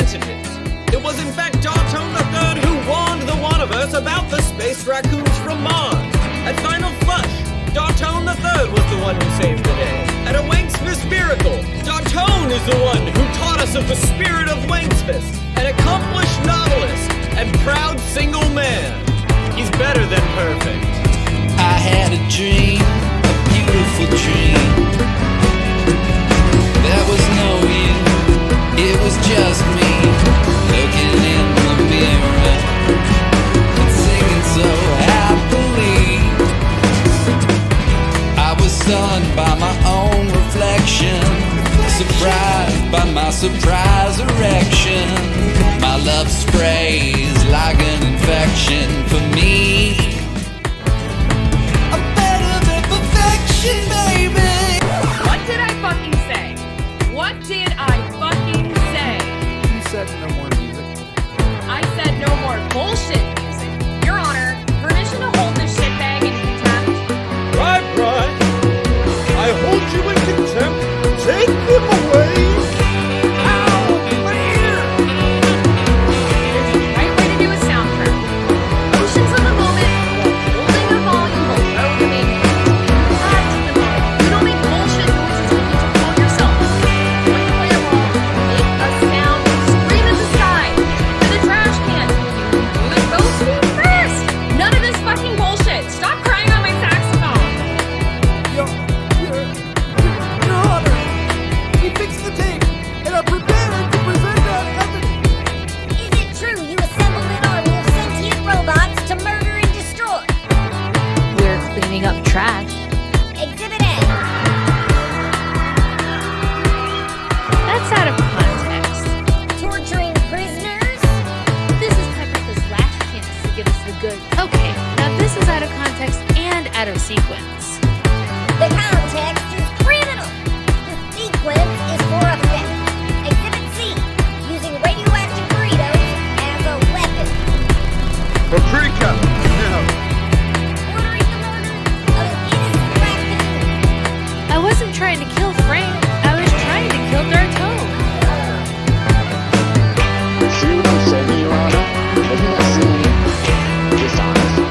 advantages. It was in fact Dartone III who warned the WANiverse about the space raccoons from Mars. At Final Flush, Dartone III was the one who saved the day. At a Wanksmith miracle, Dartone is the one who taught us of the spirit of Wanksmith, an accomplished novelist and proud single man. He's better than perfect. I had a dream, a beautiful dream. There was no you, it was just me, looking in the mirror and singing so happily. I was stunned by my own reflection, surprised by my surprise erection. My love sprays like an infection for me. I'm better than perfection, baby. What did I fucking say? What did I fucking say? You said no more music. I said no more bullshit music. Your Honor, permission to hold this shitbag in contempt? Right. I hold you in contempt. Take them away. Ow, my ear. There's the right way to do a sound prep. Emotions of the moment, while holding the volume below the main. Not to the moment. You don't make bullshit noises when you control yourself. When you play a role, make a sound, scream at the sky, to the trash can. Do it both feet first. None of this fucking bullshit. Stop crying on my saxophone. Your Honor, we fixed the tape and are prepared to present that evidence. Is it true you assembled an army of sentient robots to murder and destroy? We're cleaning up trash. Exhibit A. That's out of context. Torturing prisoners? This is Pepper's last chance to give us the good. Okay, now this is out of context and out of sequence. The context is criminal. The sequence is for effect. Exhibit C. Using radioactive burritos as a weapon. Paprika. No. Ordering the murder of an innocent raccoon. I wasn't trying to kill Frank. I was trying to kill Dartone. See what I'm saying, Your Honor? Doesn't that seem dishonest?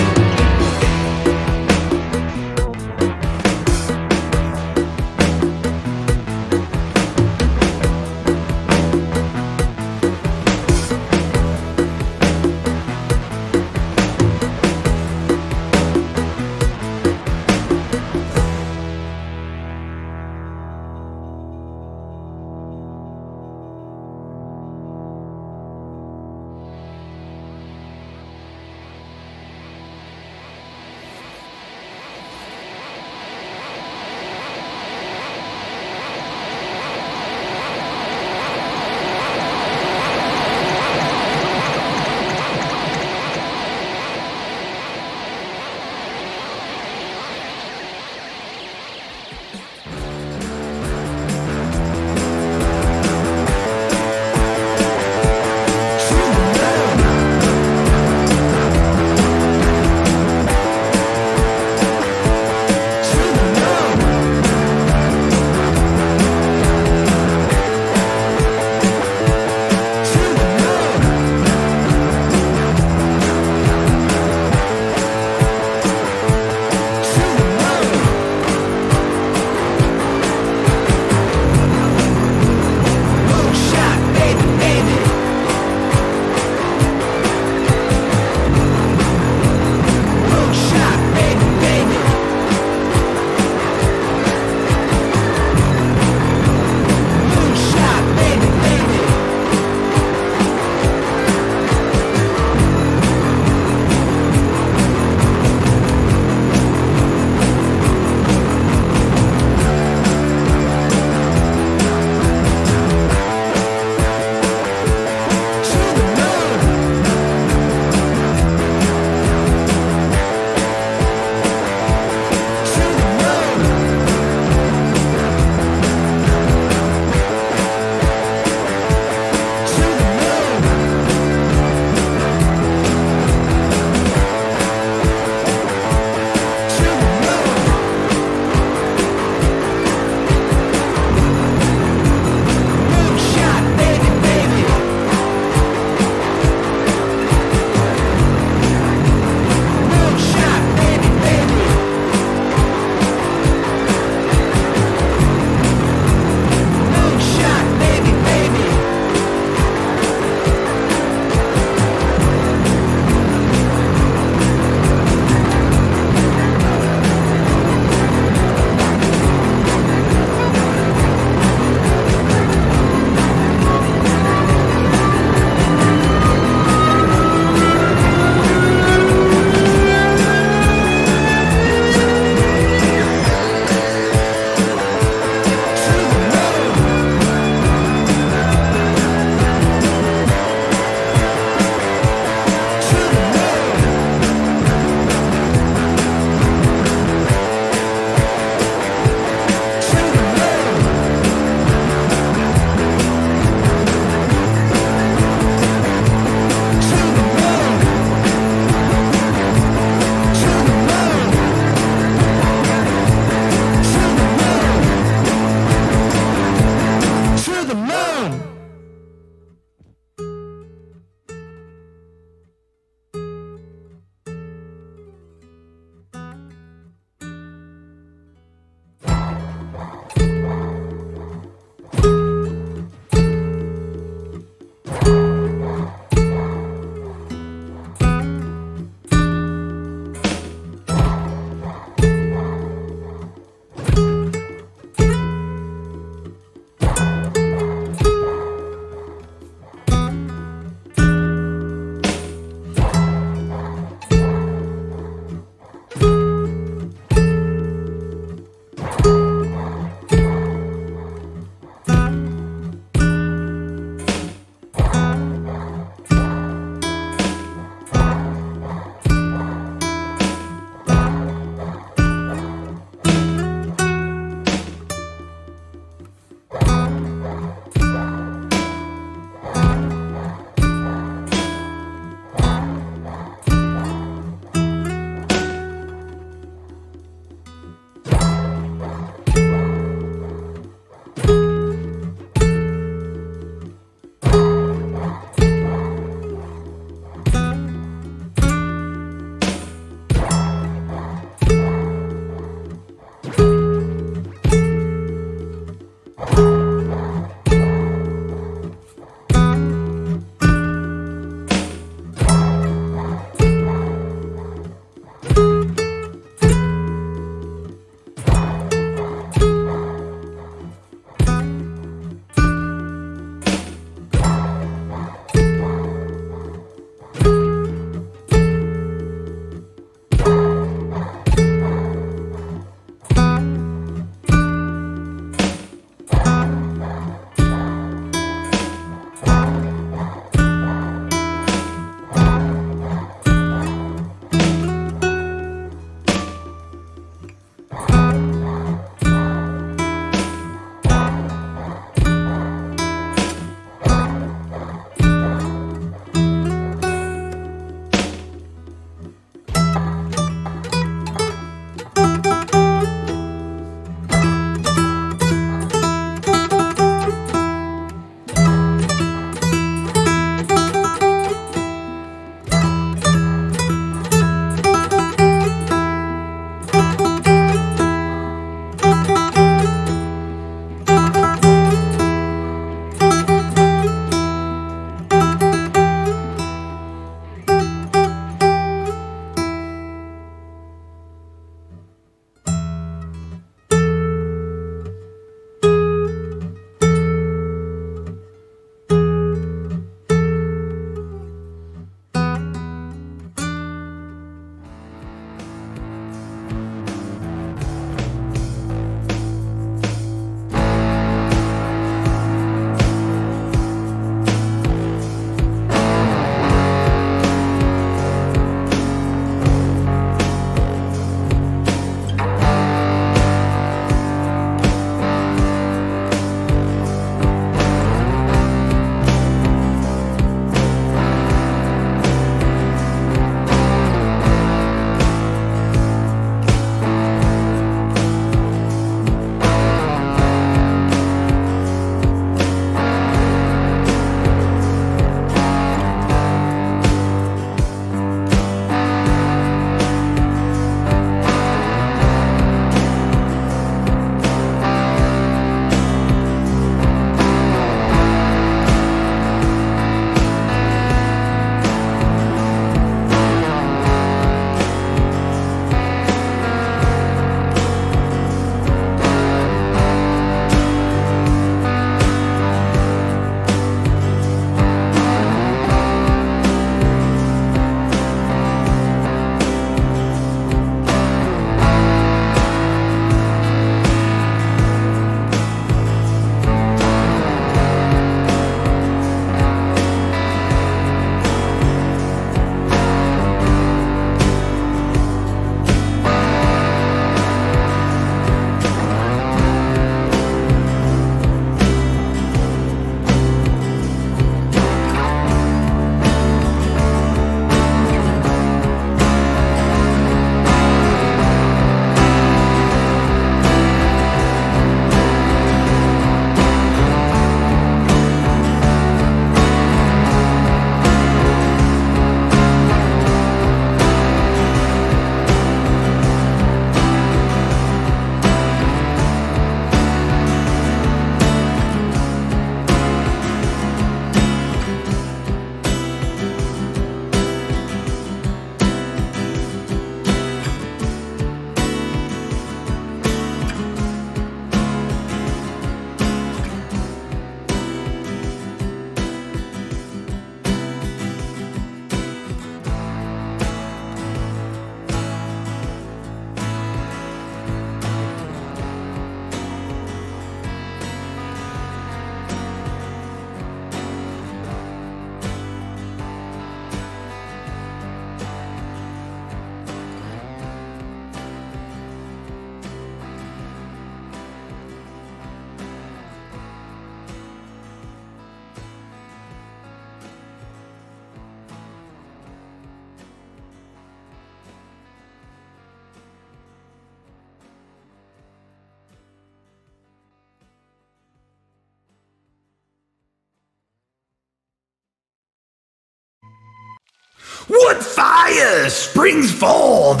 What fire springs forth?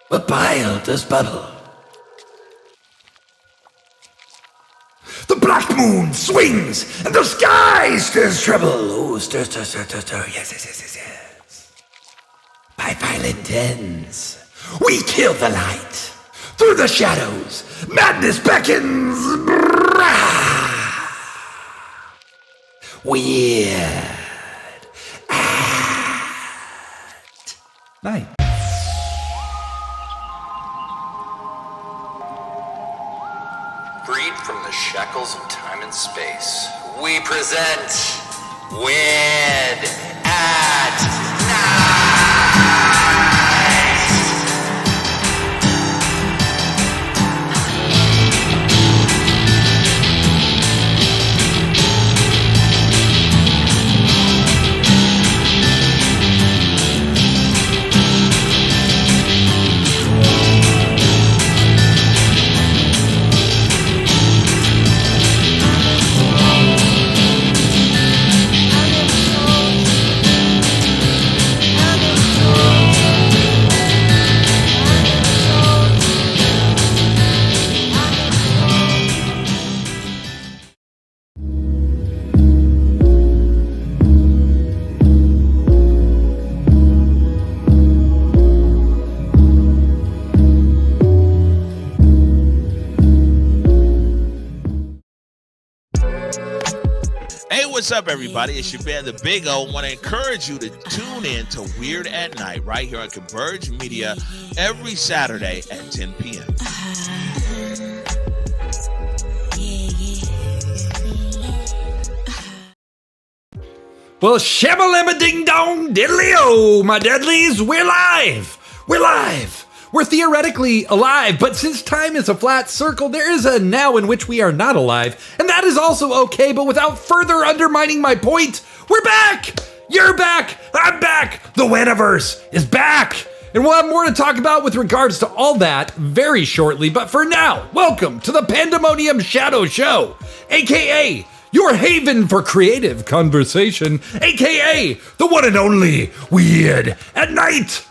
What bile does bubble? The black moon swings, and the sky stirs trouble. Oh, stir, stir, stir, stir, stir. Yes, yes, yes, yes, yes. By violent ends, we kill the light. Through the shadows, madness beckons. Weird at night. Freed from the shackles of time and space, we present Weird at Night! What's up, everybody? It's your band, The Big O. Want to encourage you to tune in to Weird at Night right here on Converge Media every Saturday at 10 p.m. Well, shabba ding dong diddly-o, my deadlies, we're live! We're live! We're theoretically alive, but since time is a flat circle, there is a now in which we are not alive, and that is also okay, but without further undermining my point, we're back! You're back! I'm back! The WANiverse is back! And we'll have more to talk about with regards to all that very shortly, but for now, welcome to the Pandemonium Shadow Show, aka your haven for creative conversation, aka the one and only Weird at Night!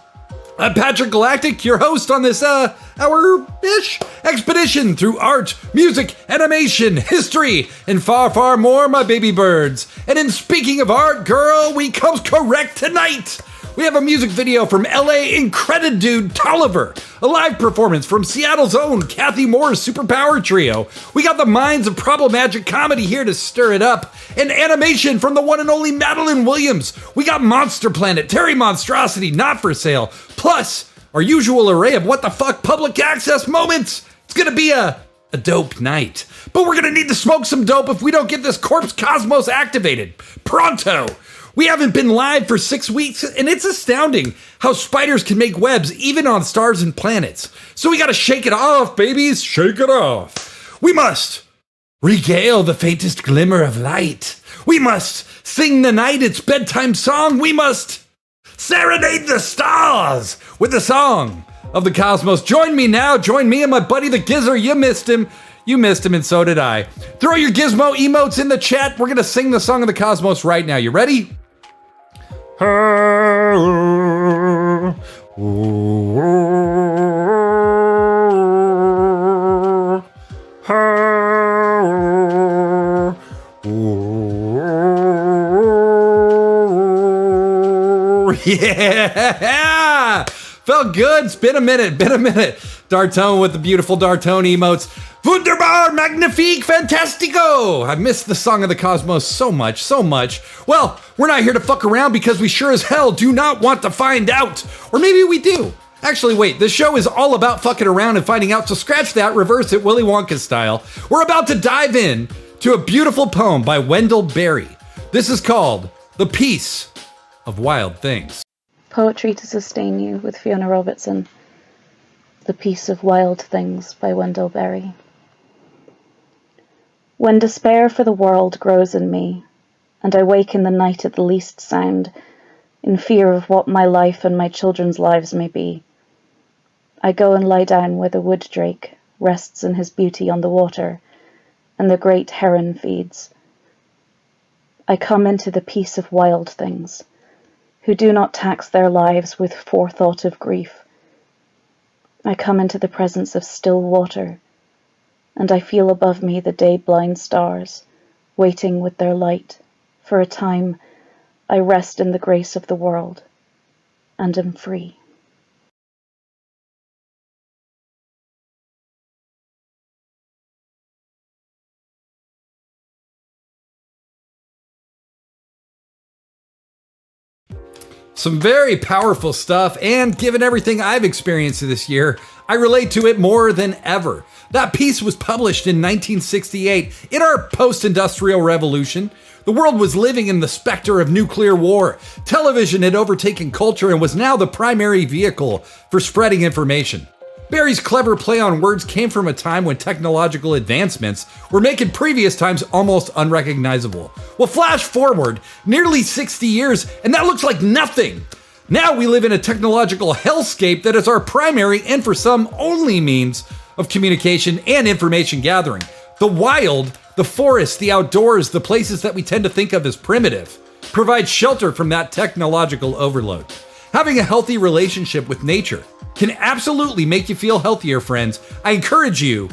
I'm Patrick Galactic, your host on this, hour-ish expedition through art, music, animation, history, and far, far more, my baby birds. And in speaking of art, girl, we come correct tonight. We have a music video from LA incredited dude Tolliver, a live performance from Seattle's own Kathy Moore's Superpower Trio. We got the minds of Problemagic Comedy here to stir it up, and animation from the one and only Madeline Williams. We got Monster Planet, Terry Monstrosity, Not For Sale, plus our usual array of what the fuck public access moments. It's gonna be a dope night, but we're gonna need to smoke some dope if we don't get this corpse cosmos activated pronto. We haven't been live for 6 weeks, and it's astounding how spiders can make webs even on stars and planets. So we gotta shake it off, babies, shake it off. We must regale the faintest glimmer of light. We must sing the night its bedtime song. We must serenade the stars with the song of the cosmos. Join me now, join me and my buddy the Gizzer. You missed him. You missed him, and so did I. Throw your gizmo emotes in the chat. We're gonna sing the song of the cosmos right now. You ready? Yeah! Felt good. It's been a minute. Dartone with the beautiful Dartone emotes. Wunderbar, magnifique, fantastico! I missed the song of the cosmos so much. Well, we're not here to fuck around because we sure as hell do not want to find out. Or maybe we do. Actually, wait, this show is all about fucking around and finding out, so scratch that, reverse it Willy Wonka style. We're about to dive in to a beautiful poem by Wendell Berry. This is called The Peace of Wild Things. Poetry to Sustain You with Fiona Robertson. The Peace of Wild Things by Wendell Berry. When despair for the world grows in me, and I wake in the night at the least sound, in fear of what my life and my children's lives may be, I go and lie down where the wood drake rests in his beauty on the water, and the great heron feeds. I come into the peace of wild things, who do not tax their lives with forethought of grief. I come into the presence of still water, and I feel above me the day-blind stars, waiting with their light. For a time, I rest in the grace of the world, and am free. Some very powerful stuff, and given everything I've experienced this year, I relate to it more than ever. That piece was published in 1968 in our post-industrial revolution. The world was living in the specter of nuclear war. Television had overtaken culture and was now the primary vehicle for spreading information. Berry's clever play on words came from a time when technological advancements were making previous times almost unrecognizable. Well, flash forward nearly 60 years, and that looks like nothing. Now we live in a technological hellscape that is our primary and for some only means of communication and information gathering. The wild, the forest, the outdoors, the places that we tend to think of as primitive, provide shelter from that technological overload. Having a healthy relationship with nature can absolutely make you feel healthier, friends. I encourage you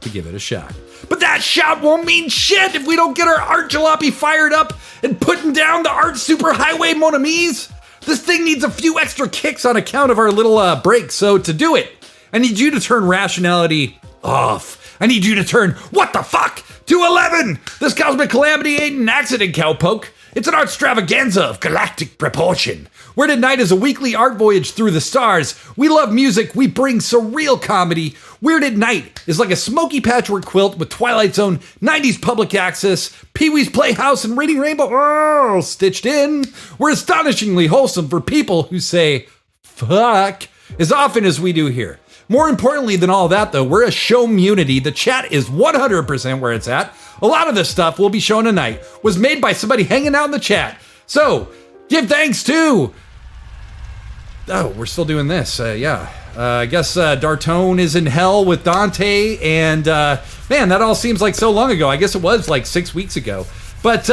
to give it a shot. But that shot won't mean shit if we don't get our art jalopy fired up and putting down the art superhighway mon amis. This thing needs a few extra kicks on account of our little break, so to do it, I need you to turn rationality off. I need you to turn what the fuck to 11. This cosmic calamity ain't an accident, cowpoke. It's an art extravaganza of galactic proportion. Weirded Night is a weekly art voyage through the stars. We love music, we bring surreal comedy. Weirded Night is like a smoky patchwork quilt with Twilight Zone, 90s public access, Pee-wee's Playhouse, and Reading Rainbow stitched in. We're astonishingly wholesome for people who say fuck as often as we do here. More importantly than all that, though, we're a show-munity. The chat is 100% where it's at. A lot of the stuff we'll be showing tonight was made by somebody hanging out in the chat. So, give thanks to... Oh, we're still doing this. I guess Dartone is in hell with Dante, and man, that all seems like so long ago. I guess it was like 6 weeks ago. But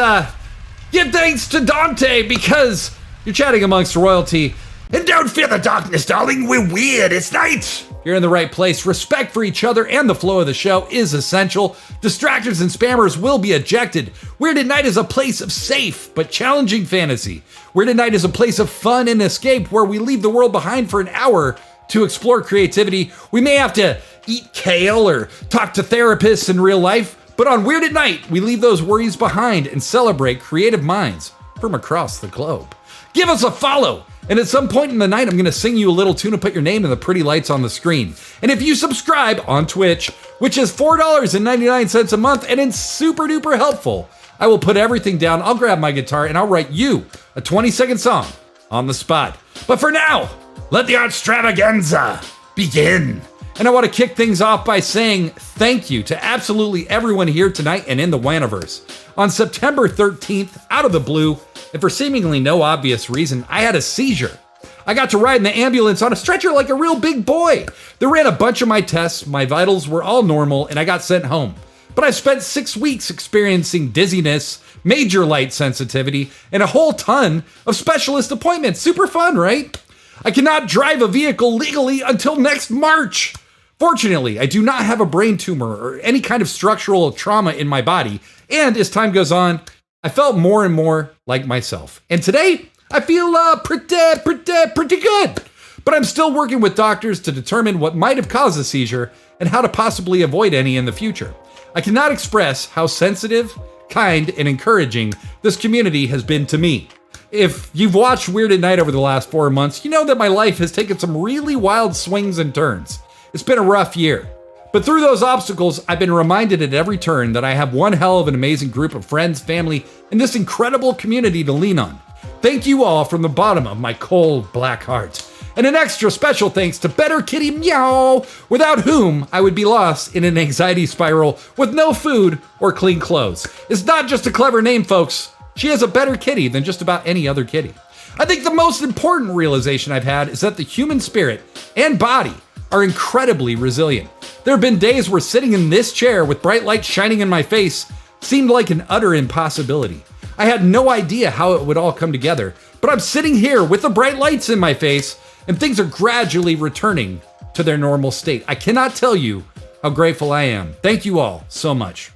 give thanks to Dante because you're chatting amongst royalty. And don't fear the darkness, darling. We're weird. It's night. You're in the right place. Respect for each other and the flow of the show is essential. Distractors and spammers will be ejected. Weirded Night is a place of safe but challenging fantasy. Weirded Night is a place of fun and escape where we leave the world behind for an hour to explore creativity. We may have to eat kale or talk to therapists in real life, but on Weirded Night, we leave those worries behind and celebrate creative minds from across the globe. Give us a follow. And at some point in the night, I'm going to sing you a little tune and put your name in the pretty lights on the screen. And if you subscribe on Twitch, which is $4.99 a month, and it's super duper helpful, I will put everything down, I'll grab my guitar, and I'll write you a 20-second song on the spot. But for now, let the art extravaganza begin. And I want to kick things off by saying thank you to absolutely everyone here tonight and in the WANiverse. On September 13th, out of the blue, and for seemingly no obvious reason, I had a seizure. I got to ride in the ambulance on a stretcher like a real big boy. They ran a bunch of my tests, my vitals were all normal, and I got sent home. But I spent 6 weeks experiencing dizziness, major light sensitivity, and a whole ton of specialist appointments. Super fun, right? I cannot drive a vehicle legally until next March. Fortunately, I do not have a brain tumor or any kind of structural trauma in my body, and as time goes on, I felt more and more like myself. And today, I feel pretty good. But I'm still working with doctors to determine what might have caused the seizure and how to possibly avoid any in the future. I cannot express how sensitive, kind, and encouraging this community has been to me. If you've watched Weirded Night over the last 4 months, you know that my life has taken some really wild swings and turns. It's been a rough year. But through those obstacles, I've been reminded at every turn that I have one hell of an amazing group of friends, family, and this incredible community to lean on. Thank you all from the bottom of my cold, black heart. And an extra special thanks to Better Kitty Meow, without whom I would be lost in an anxiety spiral with no food or clean clothes. It's not just a clever name, folks. She is a better kitty than just about any other kitty. I think the most important realization I've had is that the human spirit and body are incredibly resilient. There have been days where sitting in this chair with bright light shining in my face seemed like an utter impossibility. I had no idea how it would all come together, but but I'm sitting here with the bright lights in my face, and things are gradually returning to their normal state. I cannot tell you how grateful I am. Thank you all so much.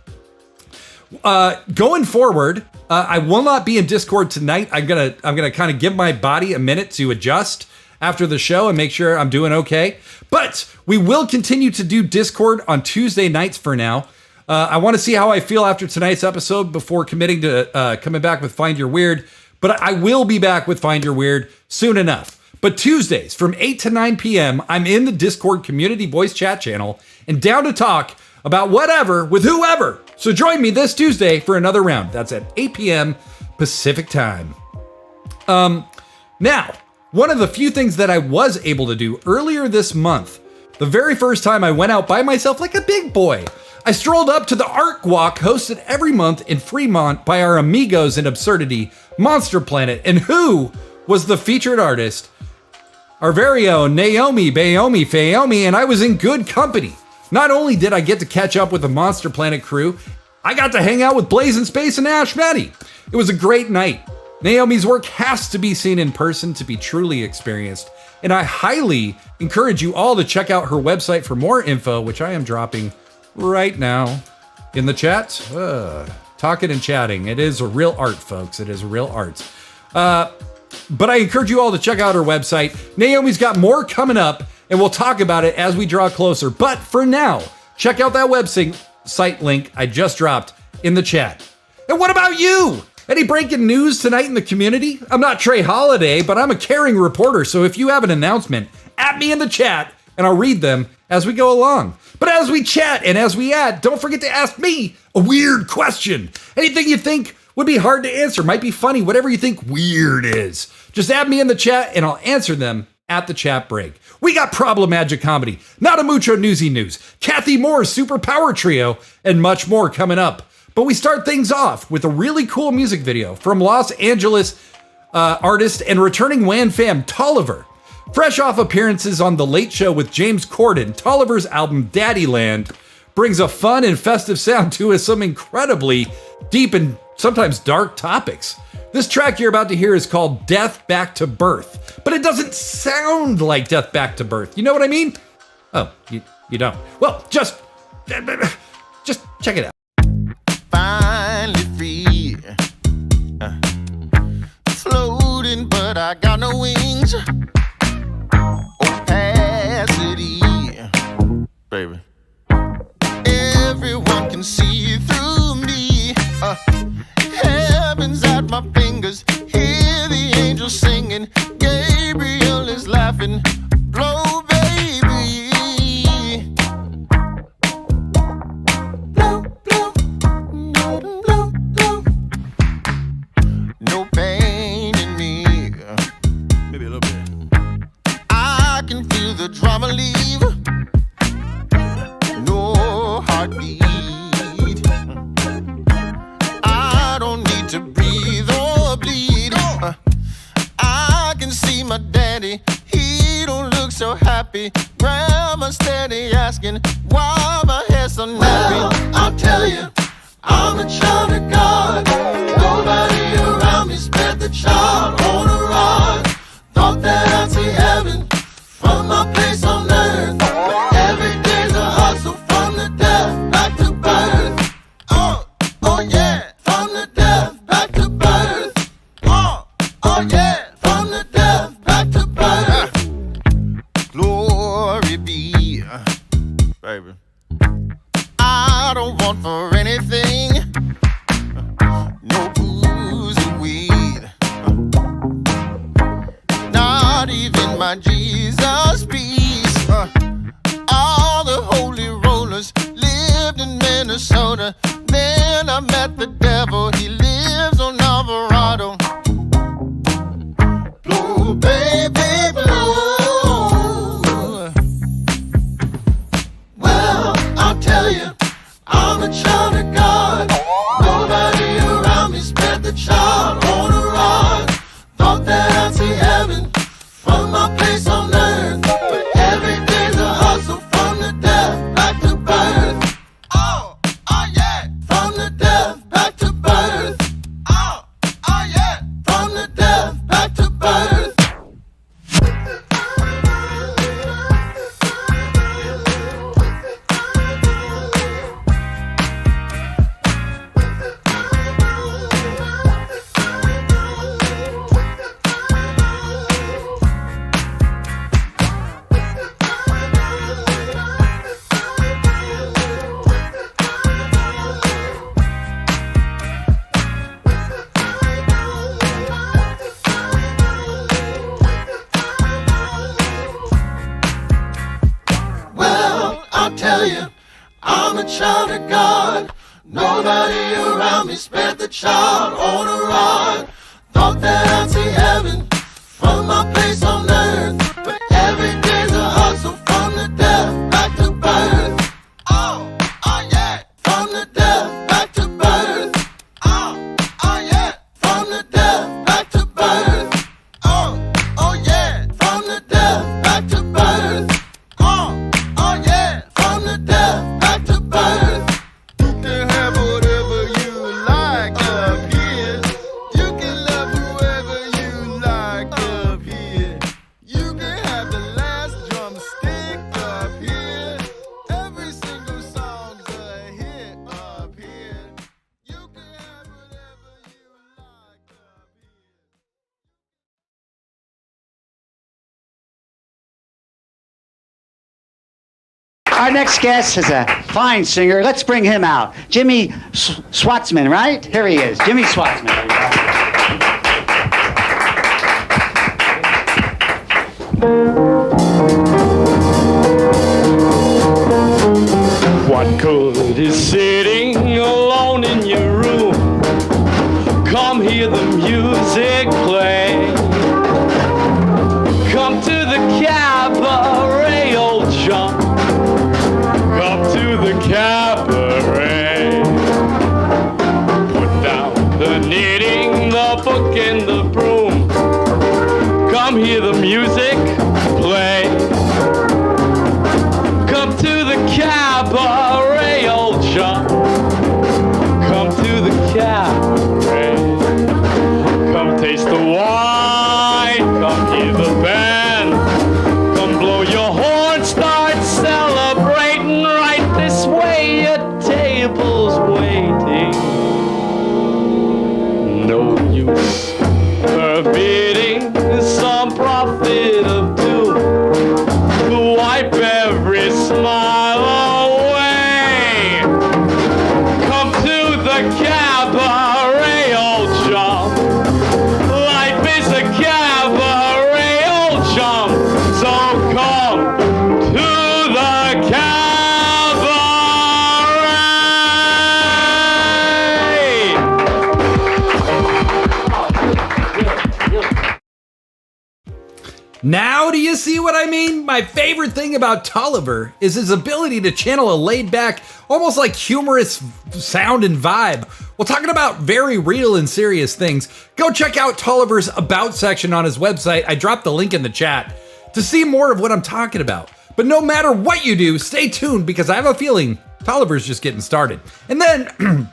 Going forward, I will not be in Discord tonight. I'm gonna kind of give my body a minute to adjust after the show and make sure I'm doing okay. But we will continue to do Discord on Tuesday nights for now. I want to see how I feel after tonight's episode before committing to coming back with Find Your Weird. But I will be back with Find Your Weird soon enough. But Tuesdays from 8 to 9 p.m., I'm in the Discord community voice chat channel and down to talk about whatever with whoever. So join me this Tuesday for another round. That's at 8 p.m. Pacific time. Now, one of the few things that I was able to do earlier this month, the very first time I went out by myself like a big boy, I strolled up to the Art Walk hosted every month in Fremont by our amigos in absurdity, Monster Planet. And who was the featured artist? Our very own Naomi Bayomi Fayomi, and I was in good company. Not only did I get to catch up with the Monster Planet crew, I got to hang out with Blazing Space and Ash Matty. It was a great night. Naomi's work has to be seen in person to be truly experienced, and I highly encourage you all to check out her website for more info, which I am dropping right now in the chat. Talking and chatting. It is a real art, folks. It is a real art. But I encourage you all to check out her website. Naomi's got more coming up, and we'll talk about it as we draw closer. But for now, check out that website link I just dropped in the chat. And what about you? Any breaking news tonight in the community? I'm not Trey Holiday, but I'm a caring reporter, so if you have an announcement, at me in the chat, and I'll read them as we go along. But as we chat and as we add, don't forget to ask me a weird question. Anything you think would be hard to answer, might be funny, whatever you think weird is. Just add me in the chat and I'll answer them at the chat break. We got Problemagic Comedy, Not a Mucho Newsy News, Kathy Moore's Super Power Trio, and much more coming up. But we start things off with a really cool music video from Los Angeles artist and returning WAN fam Tolliver. Fresh off appearances on The Late Show with James Corden, Tolliver's album Daddyland brings a fun and festive sound to some incredibly deep and sometimes dark topics. This track you're about to hear is called Death Back to Birth, but it doesn't sound like Death Back to Birth. You know what I mean? Oh, you don't. Well, just check it out. Finally free, floating, but I got no wings. Opacity, baby. Everyone can see through me. Heaven's at my fingers. Hear the angels singing. Gabriel is laughing. Blow, baby. Blow, blow, blow, blow. No pain in me. Maybe a little bit. I can feel the drama leave. No heartbeat. I don't need to breathe or bleed. I can see my daddy. He don't look so happy. Grandma steady asking why my hair's so nappy. Well, I'll tell you, I'm a child of God. Nobody around me spread the child on a rod. Thought that I'd see heaven from my place on earth. But every day's a hustle from the death back to birth. Oh yeah, from the death back to birth. Oh yeah, from the death back to birth. Glory be, baby. I don't want for anything. No booze and weed. Not even my Jesus peace. All the holy rollers lived in Minnesota. Then I met the devil. He lives on Alvarado. Blow, baby, blow. Well, I'll tell you, I'm a child of God. Nobody around me spread the child on a rod. Thought that I'd see heaven from my place on earth. But every day's a hustle from the death back to birth. Oh yeah, from the death back to birth. Oh yeah, tell you, I'm a child of God. Nobody around me spared the child on a rod. Thought that I'd see heaven from my place on earth, but every day's a hustle from the death back to birth. Oh yeah, from the death back to birth. Oh yeah, from the death back to birth. Oh yeah, from the death back to birth. Oh yeah, from the death back to birth. You can have whatever you like up here. You can love whoever you like up here. You can have the last drumstick up here. Every single song's a hit up here. You can have whatever you like up here. Our next guest is a fine singer. Let's bring him out. Jimmy Schwartzman, right? Here he is. Jimmy Schwartzman. What good is sitting alone in your room? Come hear the music play. Come to the cabaret, old John. Come to the cabaret. Put down the knitting, the book, and the broom. Come hear the music play. Come to the cabaret, old John. Come to the cabaret. Come taste the wine. Come hear the band. Come blow your horn. Start celebrating right this way. Your table's waiting. No use forbidding some prophet of doom to wipe every smile away. Come to the cabaret, old chum. Life is a cabaret, old chum. So come to the cabaret. Now do you see what I mean? My favorite thing about Tolliver is his ability to channel a laid-back, almost like humorous sound and vibe. While talking about very real and serious things, go check out Tolliver's About section on his website. I dropped the link in the chat to see more of what I'm talking about. But no matter what you do, stay tuned because I have a feeling Tolliver's just getting started. And then,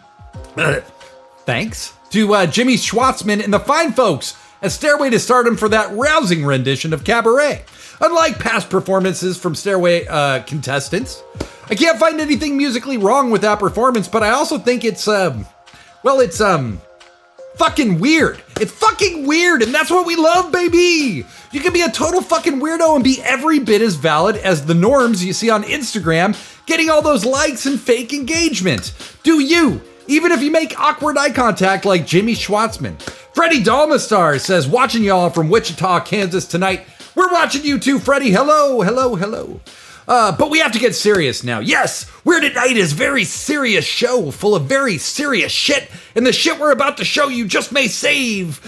thanks to Jimmy Schwartzman and the fine folks at Stairway to Stardom for that rousing rendition of Cabaret. Unlike past performances from Stairway contestants, I can't find anything musically wrong with that performance, but I also think it's fucking weird. It's fucking weird, and that's what we love, baby! You can be a total fucking weirdo and be every bit as valid as the norms you see on Instagram, getting all those likes and fake engagement. Do you, even if you make awkward eye contact like Jimmy Schwartzman. Freddie Dalmastar says, watching y'all from Wichita, Kansas tonight. We're watching you too, Freddie. Hello, hello, hello. But we have to get serious now. Yes, Weird at Night is a very serious show full of very serious shit, and the shit we're about to show you just may save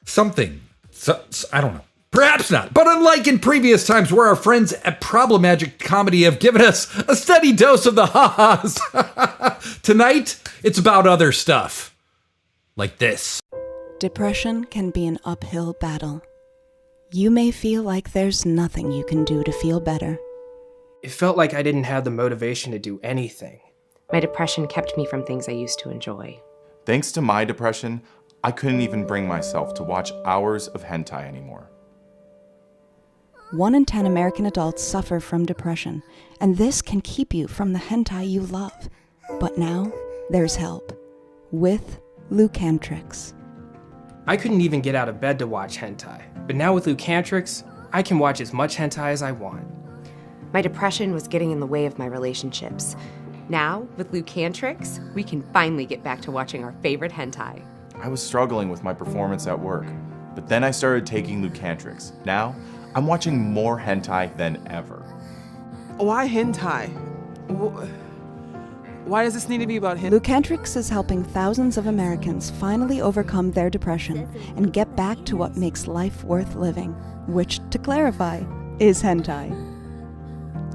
something. So, I don't know. Perhaps not. But unlike in previous times where our friends at Problemagic Comedy have given us a steady dose of the ha-has, tonight it's about other stuff. Like this. Depression can be an uphill battle. You may feel like there's nothing you can do to feel better. It felt like I didn't have the motivation to do anything. My depression kept me from things I used to enjoy. Thanks to my depression, I couldn't even bring myself to watch hours of hentai anymore. 1 in 10 American adults suffer from depression, and this can keep you from the hentai you love. But now, there's help. With Lucantrix. I couldn't even get out of bed to watch hentai, but now with Lucantrix, I can watch as much hentai as I want. My depression was getting in the way of my relationships. Now, with Lucantrix, we can finally get back to watching our favorite hentai. I was struggling with my performance at work, but then I started taking Lucantrix. Now, I'm watching more hentai than ever. Why hentai? Why does this need to be about hentai? Lucantrix is helping thousands of Americans finally overcome their depression and get back to what makes life worth living, which, to clarify, is hentai.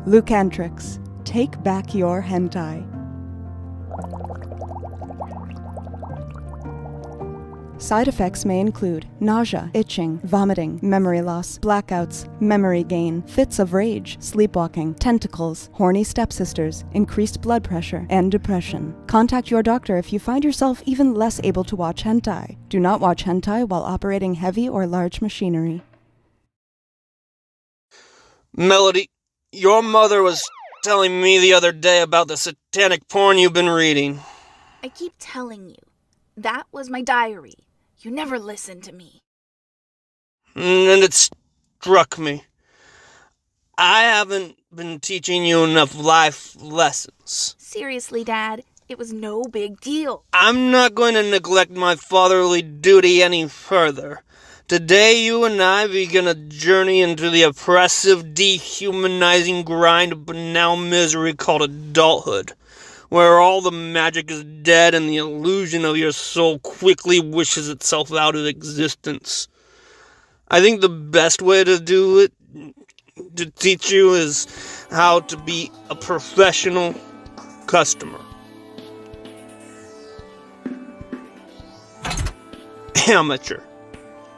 Lucantrix, take back your hentai. Side effects may include nausea, itching, vomiting, memory loss, blackouts, memory gain, fits of rage, sleepwalking, tentacles, horny stepsisters, increased blood pressure, and depression. Contact your doctor if you find yourself even less able to watch hentai. Do not watch hentai while operating heavy or large machinery. Melody, your mother was telling me the other day about the satanic porn you've been reading. I keep telling you, that was my diary. You never listen to me. And it struck me. I haven't been teaching you enough life lessons. Seriously, Dad, it was no big deal. I'm not going to neglect my fatherly duty any further. Today, you and I begin a journey into the oppressive, dehumanizing grind of banal misery called adulthood, where all the magic is dead and the illusion of your soul quickly wishes itself out of existence. I think the best way to do it, to teach you, is how to be a professional customer. Amateur.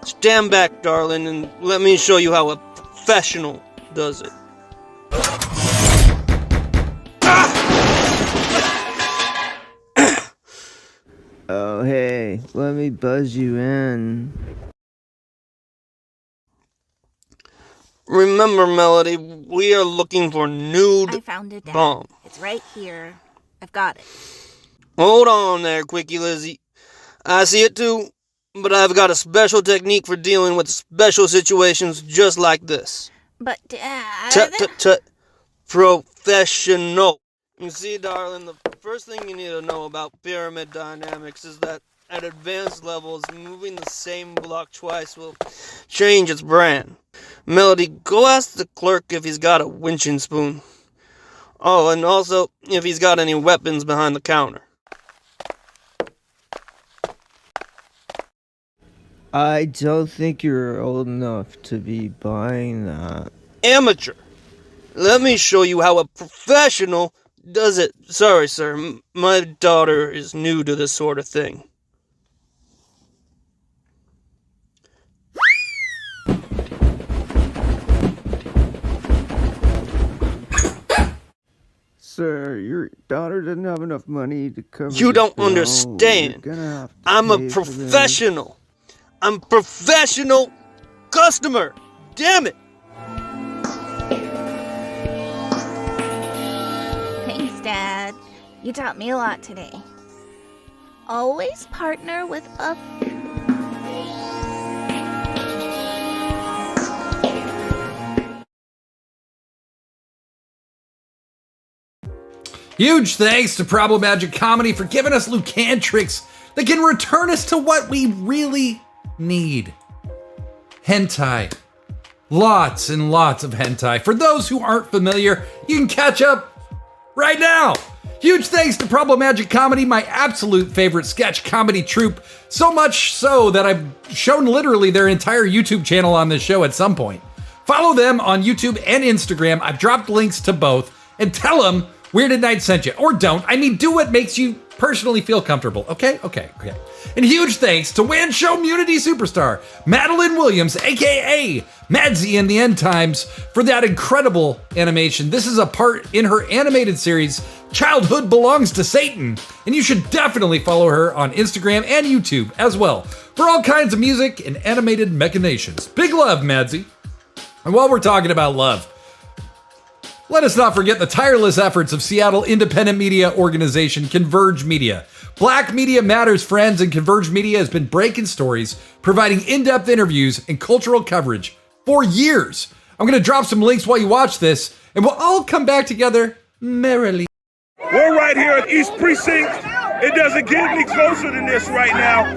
Stand back, darling, and let me show you how a professional does it. Oh, hey, let me buzz you in. Remember, Melody, we are looking for nude I found it, Dad. bomb. It's right here. I've got it. Hold on there, Quickie Lizzie. I see it too, but I've got a special technique for dealing with special situations just like this. But, Dad... Tut. Professional. You see, darling, the first thing you need to know about pyramid dynamics is that at advanced levels, moving the same block twice will change its brand. Melody, go ask the clerk if he's got a winching spoon. Oh, and also if he's got any weapons behind the counter. I don't think you're old enough to be buying that. Amateur! Let me show you how a professional does it. Sorry, sir. My daughter is new to this sort of thing. Sir, your daughter doesn't have enough money to cover. You don't understand. I'm a professional. I'm professional customer. Damn it. Thanks, Dad. You taught me a lot today. Always partner with a... Huge thanks to Problemagic Comedy for giving us Lucantrix that can return us to what we really need. Hentai. Lots and lots of hentai. For those who aren't familiar, you can catch up right now. Huge thanks to Problemagic Comedy, my absolute favorite sketch comedy troupe. So much so that I've shown literally their entire YouTube channel on this show at some point. Follow them on YouTube and Instagram. I've dropped links to both. And tell them Weird at Night sent you. Or don't. I mean, do what makes you personally feel comfortable. Okay. And huge thanks to WAN Show Munity superstar, Madeline Williams, aka Madsy in the End Times, for that incredible animation. This is a part in her animated series, Childhood Belongs to Satan. And you should definitely follow her on Instagram and YouTube as well for all kinds of music and animated machinations. Big love, Madsy. And while we're talking about love, let us not forget the tireless efforts of Seattle independent media organization Converge Media. Black Media Matters, friends, and Converge Media has been breaking stories, providing in-depth interviews and cultural coverage for years. I'm going to drop some links while you watch this, and we'll all come back together merrily. We're right here at East Precinct. It doesn't get any closer than this right now.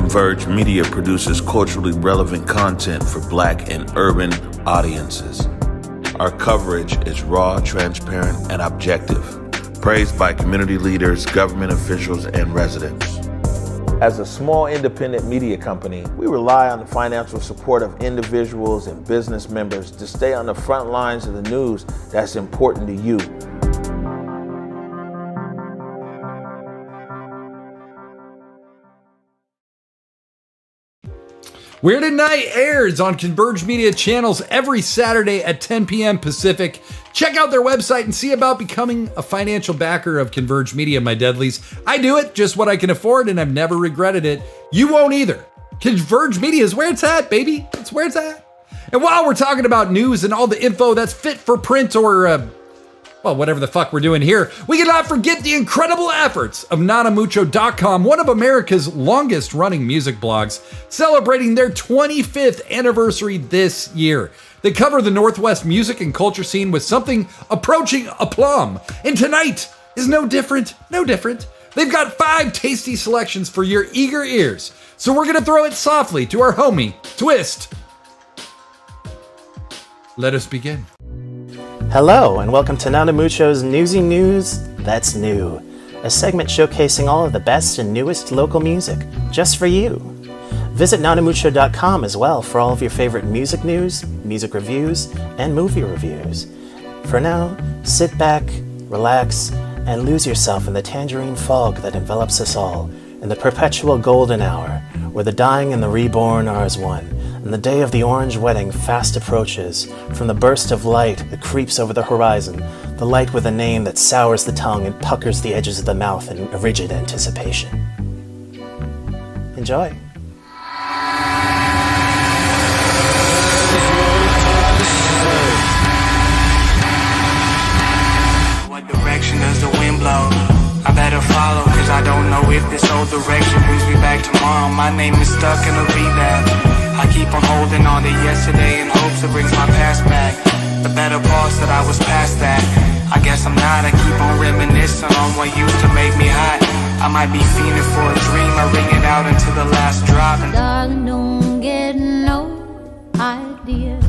Converge Media produces culturally relevant content for Black and urban audiences. Our coverage is raw, transparent, and objective, praised by community leaders, government officials, and residents. As a small independent media company, we rely on the financial support of individuals and business members to stay on the front lines of the news that's important to you. Weird at Night airs on Converge Media channels every Saturday at 10 p.m. Pacific. Check out their website and see about becoming a financial backer of Converge Media, my deadlies. I do it, just what I can afford, and I've never regretted it. You won't either. Converge Media is where it's at, baby. It's where it's at. And while we're talking about news and all the info that's fit for print or, well, whatever the fuck we're doing here, we cannot forget the incredible efforts of NanaMucho.com, one of America's longest running music blogs, celebrating their 25th anniversary this year. They cover the Northwest music and culture scene with something approaching aplomb. And tonight is no different. They've got 5 tasty selections for your eager ears. So we're gonna throw it softly to our homie, Twist. Let us begin. Hello, and welcome to NanoMucho's Newsy News That's New, a segment showcasing all of the best and newest local music, just for you. Visit NanoMucho.com as well for all of your favorite music news, music reviews, and movie reviews. For now, sit back, relax, and lose yourself in the tangerine fog that envelops us all, in the perpetual golden hour, where the dying and the reborn are as one, and the day of the orange wedding fast approaches. From the burst of light that creeps over the horizon, the light with a name that sours the tongue and puckers the edges of the mouth in a rigid anticipation. Enjoy. What direction does the wind blow? I better follow, cause I don't know if this old direction brings me back tomorrow. My name is stuck and it'll be that. I keep on holding on to yesterday in hopes it brings my past back. The better parts that I was past that. I guess I'm not, I keep on reminiscing on what used to make me hot. I might be fiending for a dream, I ring it out until the last drop. Darling, don't get no idea.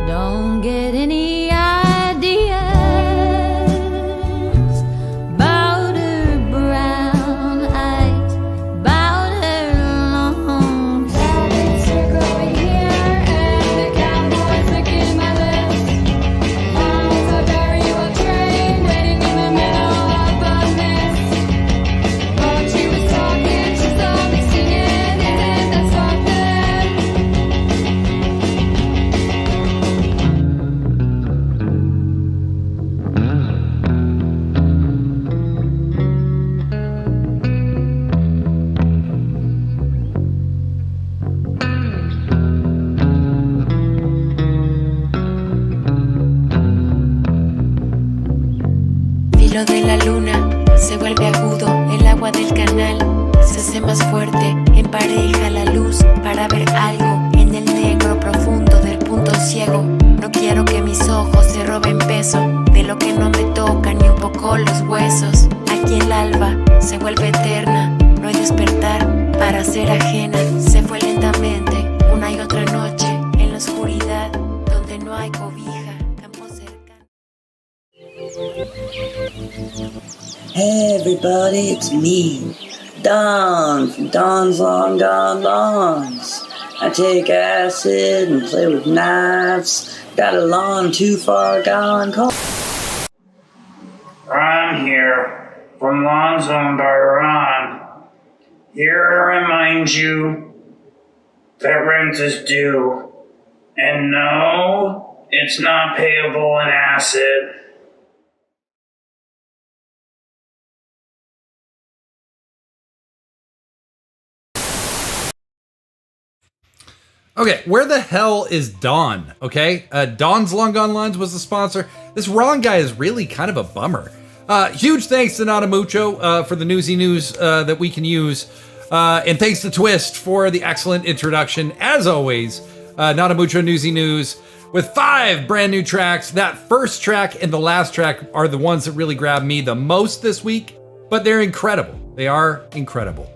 Don't get any ideas about her brown eyes, about her long hair. Circle over here and the cowboys licking my lips. Lines of burial train waiting in the middle of a mist. But she was talking, she saw me singing, isn't that something? Filo de la luna se vuelve agudo, el agua del canal se hace más fuerte, empareja la luz para ver algo en el negro profundo del punto ciego. No quiero que mis ojos se roben peso de lo que no me toca ni un poco los huesos. Aquí el alba se vuelve eterna, no hay despertar para ser ajena. Se fue lentamente una y otra noche en la oscuridad donde no hay cobija. Hey everybody, it's me, Don from Don's Long Gone Lawns. I take acid and play with knives. Got a lawn too far gone. I'm here from Lawns Owned by Ron. Here to remind you that rent is due. And no, it's not payable in acid. Okay, where the hell is Don? Okay, Don's Long Gone Lines was the sponsor. This Ron guy is really kind of a bummer. Huge thanks to NanoMucho for the newsy news that we can use. And thanks to Twist for the excellent introduction. As always, NanoMucho Newsy News with 5 brand new tracks. That first track and the last track are the ones that really grabbed me the most this week. but they're incredible. They are incredible.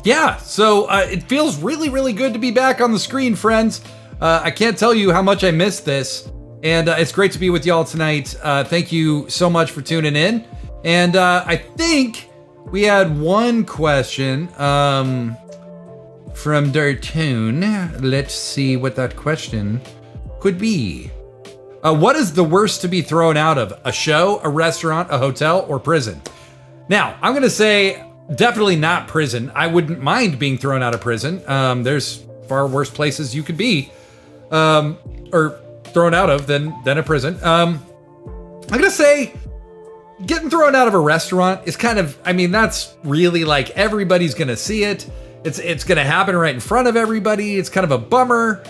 Yeah, so it feels really, really good to be back on the screen, friends. I can't tell you how much I missed this, and it's great to be with y'all tonight. Thank you so much for tuning in. And I think we had one question from Dartoon. Let's see what that question could be. What is the worst to be thrown out of? A show, a restaurant, a hotel, or prison? Now, I'm going to say definitely not prison. I wouldn't mind being thrown out of prison. There's far worse places you could be or thrown out of than a prison. I'm going to say getting thrown out of a restaurant is kind of, I mean, that's really like everybody's going to see it. It's going to happen right in front of everybody. It's kind of a bummer.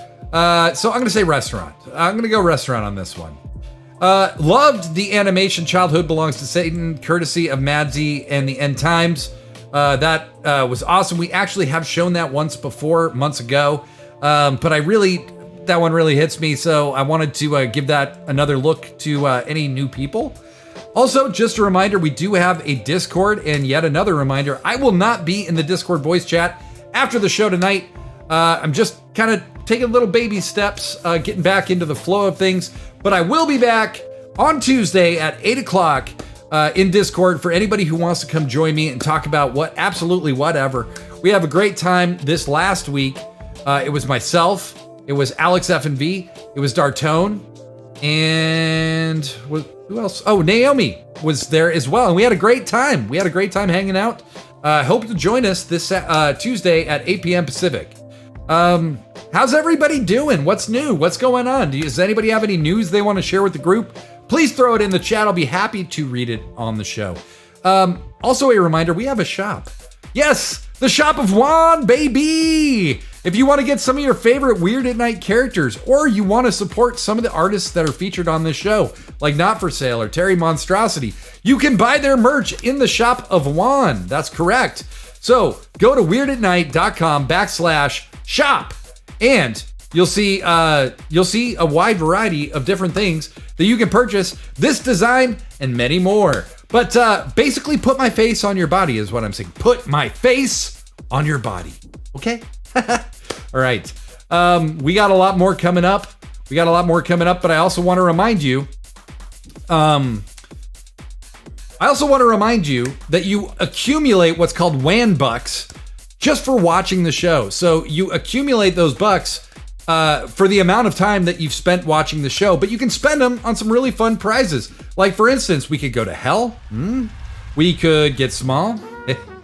So I'm going to say restaurant. I'm going to go restaurant on this one. Loved the animation Childhood Belongs to Satan, courtesy of Madsy and the End Times. That was awesome. We actually have shown that once before, months ago. But that one really hits me. So I wanted to give that another look to any new people. Also, just a reminder, we do have a Discord, and yet another reminder, I will not be in the Discord voice chat after the show tonight. I'm just kind of taking little baby steps, getting back into the flow of things. But I will be back on Tuesday at 8 o'clock in Discord for anybody who wants to come join me and talk about absolutely whatever. We have a great time this last week. It was myself, it was Alex F&V, it was Dartone, and who else? Oh, Naomi was there as well. And we had a great time. We had a great time hanging out. Hope to join us this Tuesday at 8 p.m. Pacific. How's everybody doing? What's new? What's going on? Does anybody have any news they want to share with the group? Please throw it in the chat. I'll be happy to read it on the show. Also a reminder, we have a shop. Yes, the Shop of Juan, baby! If you want to get some of your favorite Weird at Night characters, or you want to support some of the artists that are featured on this show, like Not For Sale or Terry Monstrosity, you can buy their merch in the Shop of Juan. That's correct. So go to weiirdatnight.com/shop, and you'll see a wide variety of different things that you can purchase, this design and many more. But basically, put my face on your body is what I'm saying. Put my face on your body. Okay? All right. We got a lot more coming up. But I also want to remind you, that you accumulate what's called WAN bucks just for watching the show. So you accumulate those bucks for the amount of time that you've spent watching the show, but you can spend them on some really fun prizes. Like, for instance, we could go to hell. We could get small.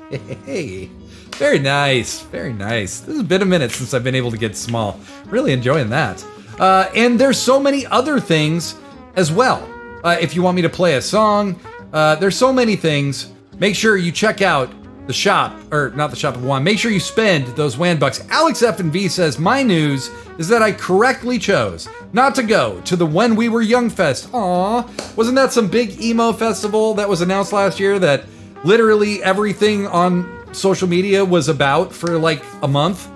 Hey, very nice, very nice. This has been a minute since I've been able to get small. Really enjoying that. And there's so many other things as well. If you want me to play a song, there's so many things. Make sure you check out the shop, or not the Shop of Juan. Make sure you spend those WAN bucks. Alex F&V says, my news is that I correctly chose not to go to the When We Were Young Fest. Aww, wasn't that some big emo festival that was announced last year that literally everything on social media was about for like a month?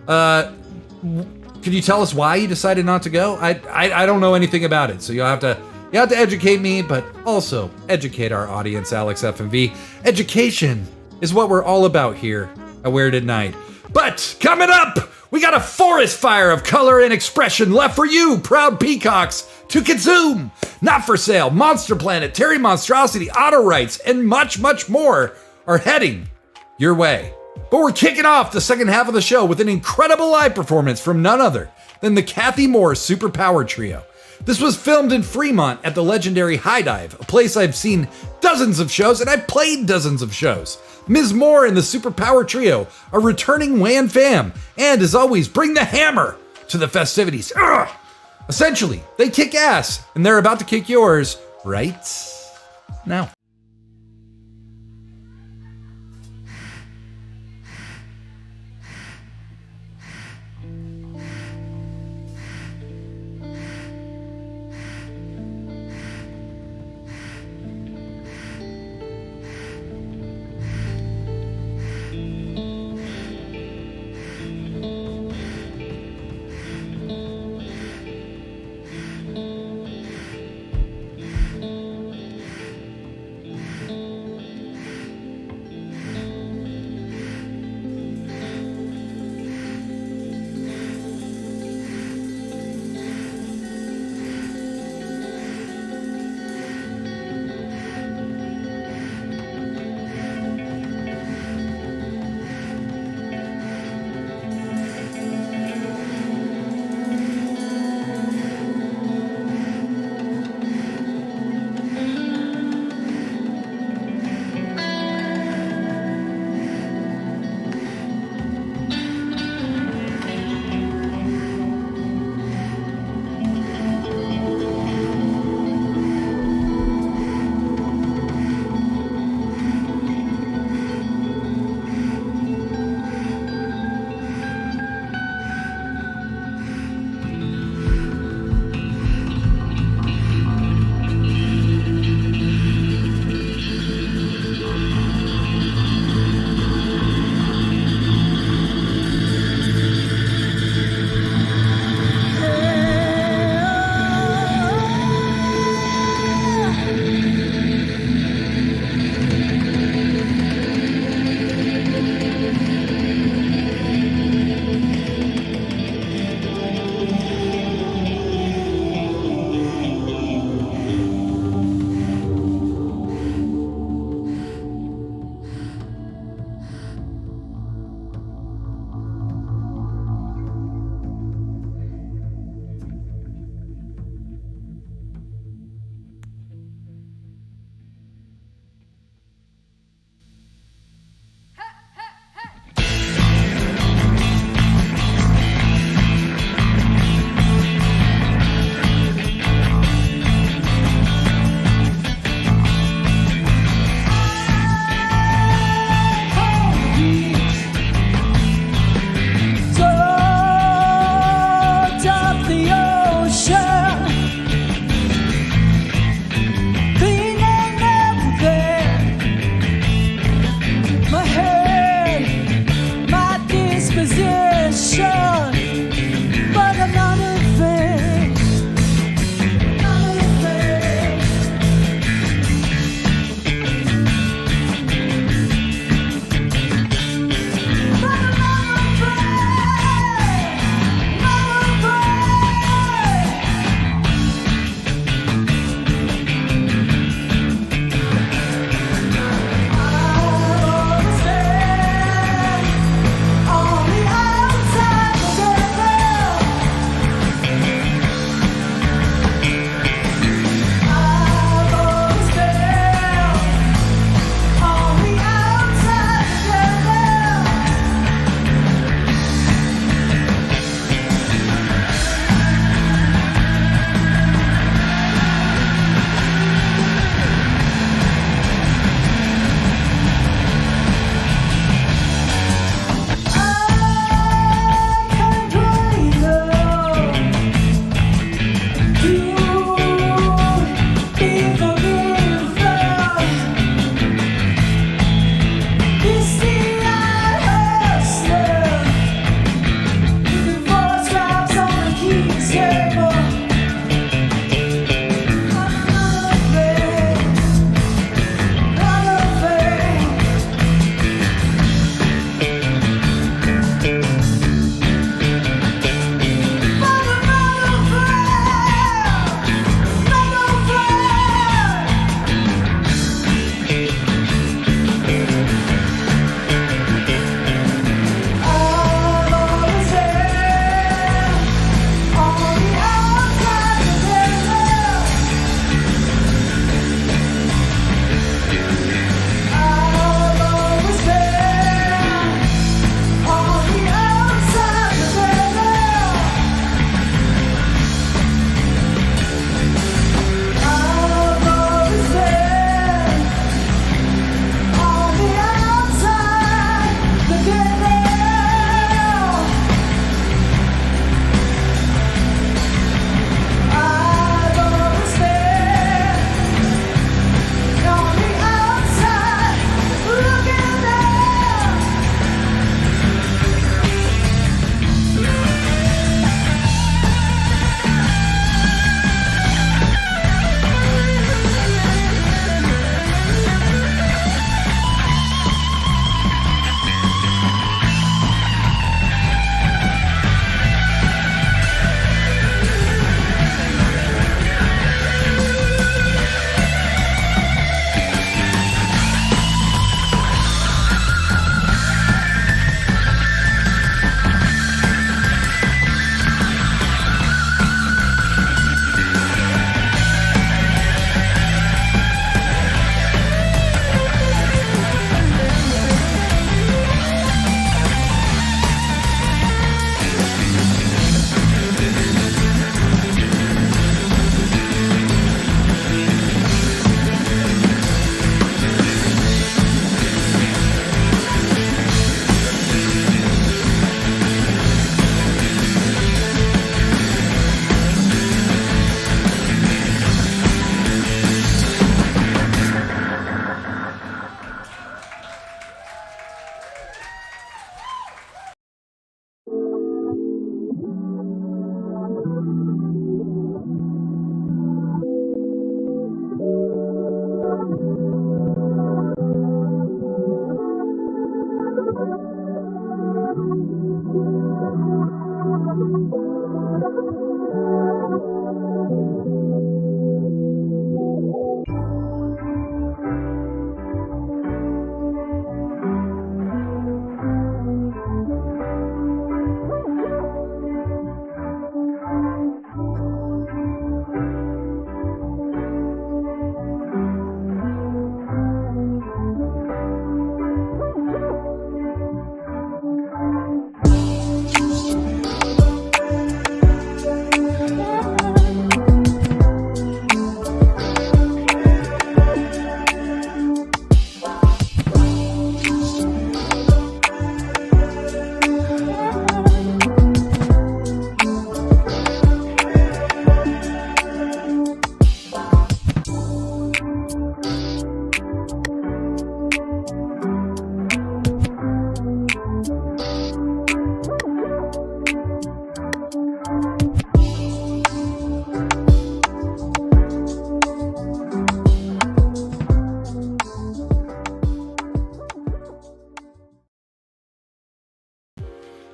Could you tell us why you decided not to go? I don't know anything about it, so you have to educate me, but also educate our audience, Alex F&V. Education is what we're all about here at Weird at Night. But coming up, we got a forest fire of color and expression left for you, proud peacocks, to consume. Not For Sale, Monster Planet, Terry Monstrosity, Auto Rights, and much, much more are heading your way. But we're kicking off the second half of the show with an incredible live performance from none other than the Kathy Moore Superpower Trio. This was filmed in Fremont at the legendary High Dive, a place I've seen dozens of shows and I've played dozens of shows. Ms. Moore and the Superpower Trio are returning WAN fam, and as always, bring the hammer to the festivities. Ugh! Essentially, they kick ass, and they're about to kick yours right now.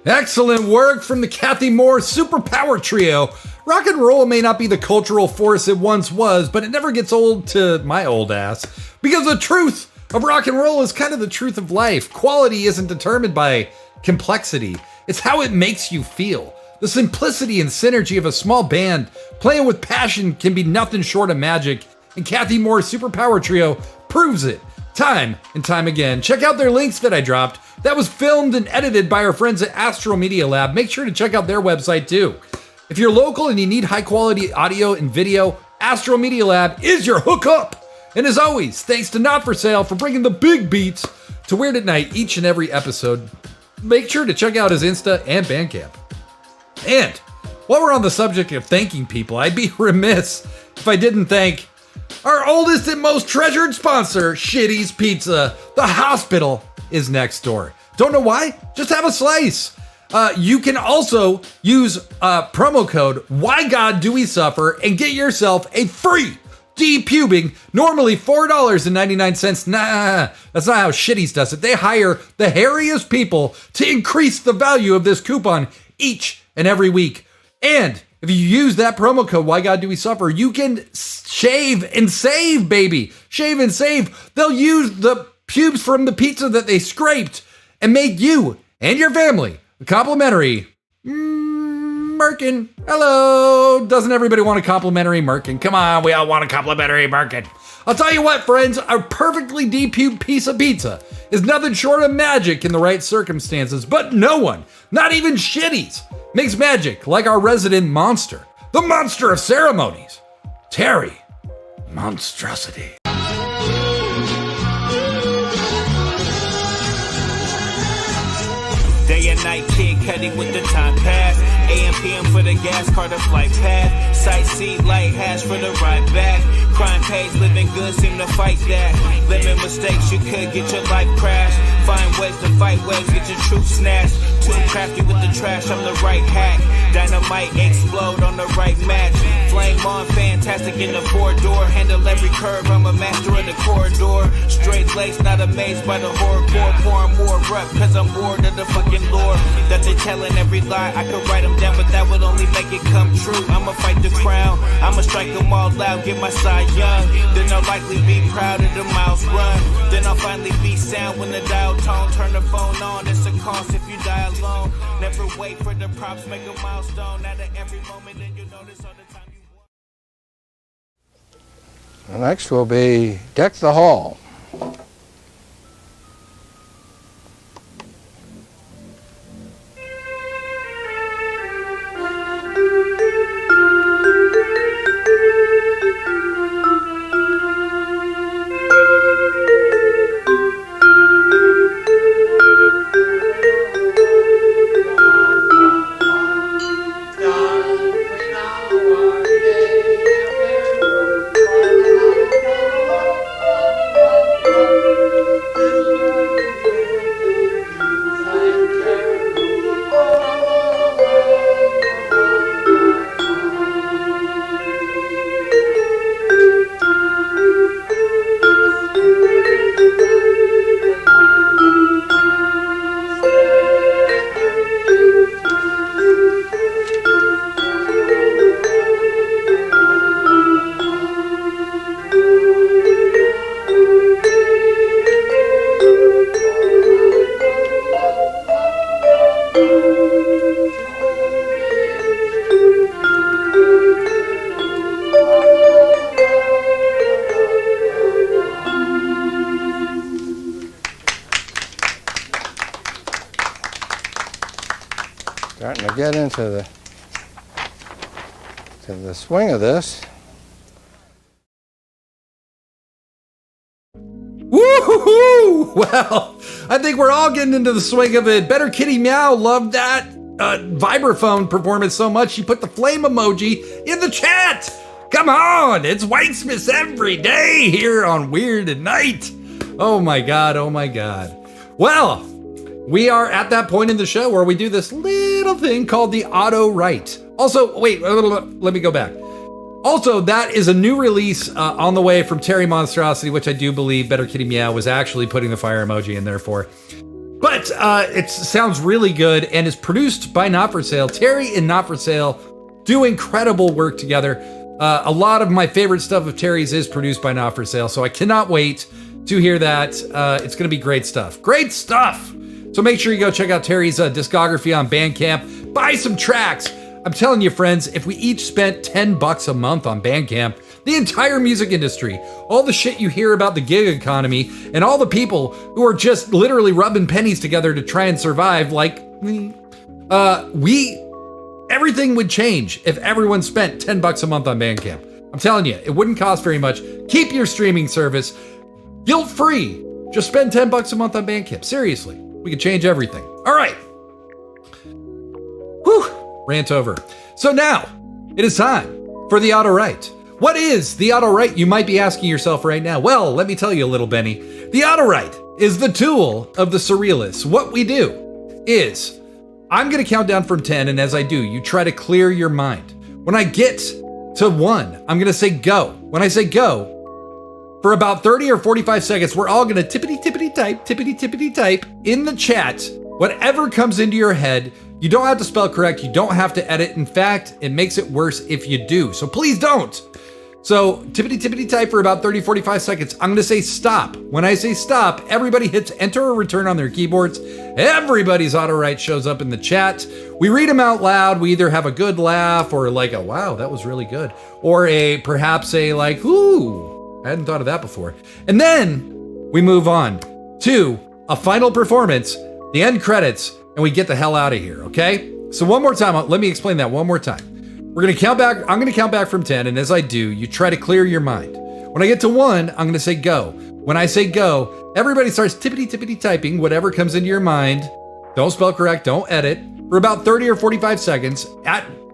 Excellent work from the Kathy Moore Superpower Trio. Rock and roll may not be the cultural force it once was, but it never gets old to my old ass. Because the truth of rock and roll is kind of the truth of life. Quality isn't determined by complexity. It's how it makes you feel. The simplicity and synergy of a small band playing with passion can be nothing short of magic, and Kathy Moore's Superpower Trio proves it time and time again. Check out their links that I dropped. That was filmed and edited by our friends at Astro Media Lab. Make sure to check out their website too. If you're local and you need high quality audio and video, Astro Media Lab is your hookup. And as always, thanks to Not For Sale for bringing the big beats to Weird at Night each and every episode. Make sure to check out his Insta and Bandcamp. And while we're on the subject of thanking people, I'd be remiss if I didn't thank our oldest and most treasured sponsor, Shitty's Pizza. The hospital is next door. Don't know why? Just have a slice. You can also use promo code Why God Do We Suffer and get yourself a free depubing, normally $4.99. Nah, that's not how Shitty's does it. They hire the hairiest people to increase the value of this coupon each and every week. And if you use that promo code, Why God Do We Suffer, you can shave and save, baby. Shave and save. They'll use the pubes from the pizza that they scraped and make you and your family a complimentary merkin. Hello. Doesn't everybody want a complimentary merkin? Come on, we all want a complimentary merkin. I'll tell you what, friends, a perfectly depubed piece of pizza is nothing short of magic in the right circumstances, but no one, not even Shitty's, makes magic like our resident monster, the monster of ceremonies, Terry Monstrosity. Day and night, kid cutting with the time pass. AM, PM for the gas car, the flight path. Sightsee, light hash for the ride back. Crime pays, living good, seem to fight that. Limit mistakes, you could get your life crashed. Find ways to fight waves, get your truth snatched. Too crafty with the trash, I'm the right hack. Dynamite explode on the right match. Flame on, fantastic in the four-door. Handle every curve, I'm a master of the corridor. Straight lace, not amazed by the horrorcore. Pouring more rep, cause I'm bored of the fucking lore. That they telling every lie, I could write them down, but that would only make it come true. I'ma fight the crown, I'ma strike them all out, get my side young. Then I'll likely be proud of the miles run. Then I'll finally be sound when the dial tone. Turn the phone on, it's a cost if you die alone. Never wait for the props, make a milestone. Out of every moment, and you notice all the time you want. Next will be Deck the Hall. Starting to get into the swing of this. Woo-hoo-hoo! Well, I think we're all getting into the swing of it. Better Kitty Meow loved that vibraphone performance so much she put the flame emoji in the chat. Come on, it's Whitesmiths every day here on Weird at Night. Oh my God, oh my God. Well, we are at that point in the show where we do this little thing called the auto write. Also, wait, let me go back. Also, that is a new release on the way from Terry Monstrosity, which I do believe Better Kitty Meow was actually putting the fire emoji in there for. But it sounds really good and is produced by Not For Sale. Terry and Not For Sale do incredible work together. A lot of my favorite stuff of Terry's is produced by Not For Sale, so I cannot wait to hear that. It's going to be great stuff. Great stuff! So make sure you go check out Terry's discography on Bandcamp. Buy some tracks. I'm telling you, friends, if we each spent $10 a month on Bandcamp, the entire music industry, all the shit you hear about the gig economy, and all the people who are just literally rubbing pennies together to try and survive, like everything would change if everyone spent $10 a month on Bandcamp. I'm telling you, it wouldn't cost very much. Keep your streaming service guilt-free. Just spend $10 a month on Bandcamp. Seriously, we could change everything. All right. Whew, rant over. So now, it is time for the auto-write. What is the auto-write, you might be asking yourself right now? Well, let me tell you a little, Benny. The auto-write is the tool of the surrealists. What we do is, I'm going to count down from 10, and as I do, you try to clear your mind. When I get to 1, I'm going to say go. When I say go, for about 30 or 45 seconds, we're all going to tippity type in the chat whatever comes into your head. You don't have to spell correct. You don't have to edit. In fact, it makes it worse if you do. So please don't. So tippity type for about 30, 45 seconds. I'm going to say stop. When I say stop, everybody hits enter or return on their keyboards. Everybody's auto-write shows up in the chat. We read them out loud. We either have a good laugh or like a, wow, that was really good. Or perhaps a like, ooh, I hadn't thought of that before. And then we move on to a final performance, the end credits, and we get the hell out of here, okay? So one more time, let me explain that one more time. We're gonna count back, I'm gonna count back from 10, and as I do, you try to clear your mind. When I get to 1, I'm gonna say go. When I say go, everybody starts tippity typing whatever comes into your mind. Don't spell correct, don't edit, for about 30 or 45 seconds,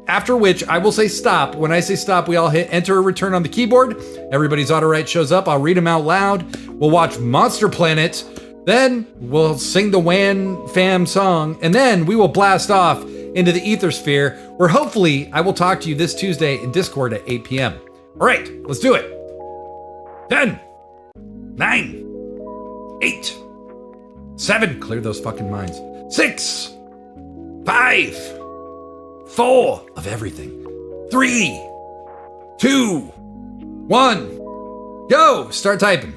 after which I will say stop. When I say stop, we all hit enter or return on the keyboard. Everybody's auto-write shows up, I'll read them out loud. We'll watch Monster Planet, then we'll sing the WAN fam song, and then we will blast off into the ethersphere, where hopefully I will talk to you this Tuesday in Discord at 8 p.m. All right, let's do it. 10, 9, 8, 7, clear those fucking minds. 6, 5, 4 of everything. 3, 2, 1, go. Start typing.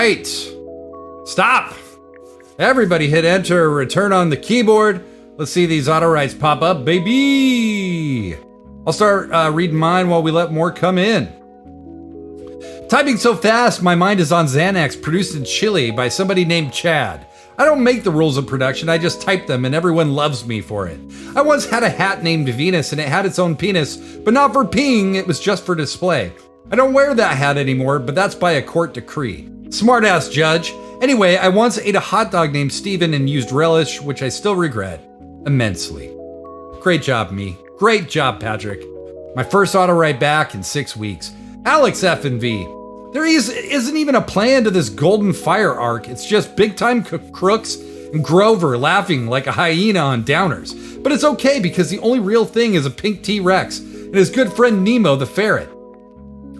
right. Stop. Everybody hit enter or return on the keyboard. Let's see these auto writes pop up, baby. I'll start reading mine while we let more come in. Typing so fast, my mind is on Xanax, produced in Chile by somebody named Chad. I don't make the rules of production, I just type them and everyone loves me for it. I once had a hat named Venus and it had its own penis, but not for peeing, it was just for display. I don't wear that hat anymore, but that's by a court decree. Smart-ass judge. Anyway, I once ate a hot dog named Steven and used relish, which I still regret immensely. Great job, me. Great job, Patrick. My first auto write back in 6 weeks. Alex F and V. There isn't even a plan to this Golden Fire arc. It's just big-time crooks and Grover laughing like a hyena on downers. But it's okay because the only real thing is a pink T-Rex and his good friend Nemo the ferret.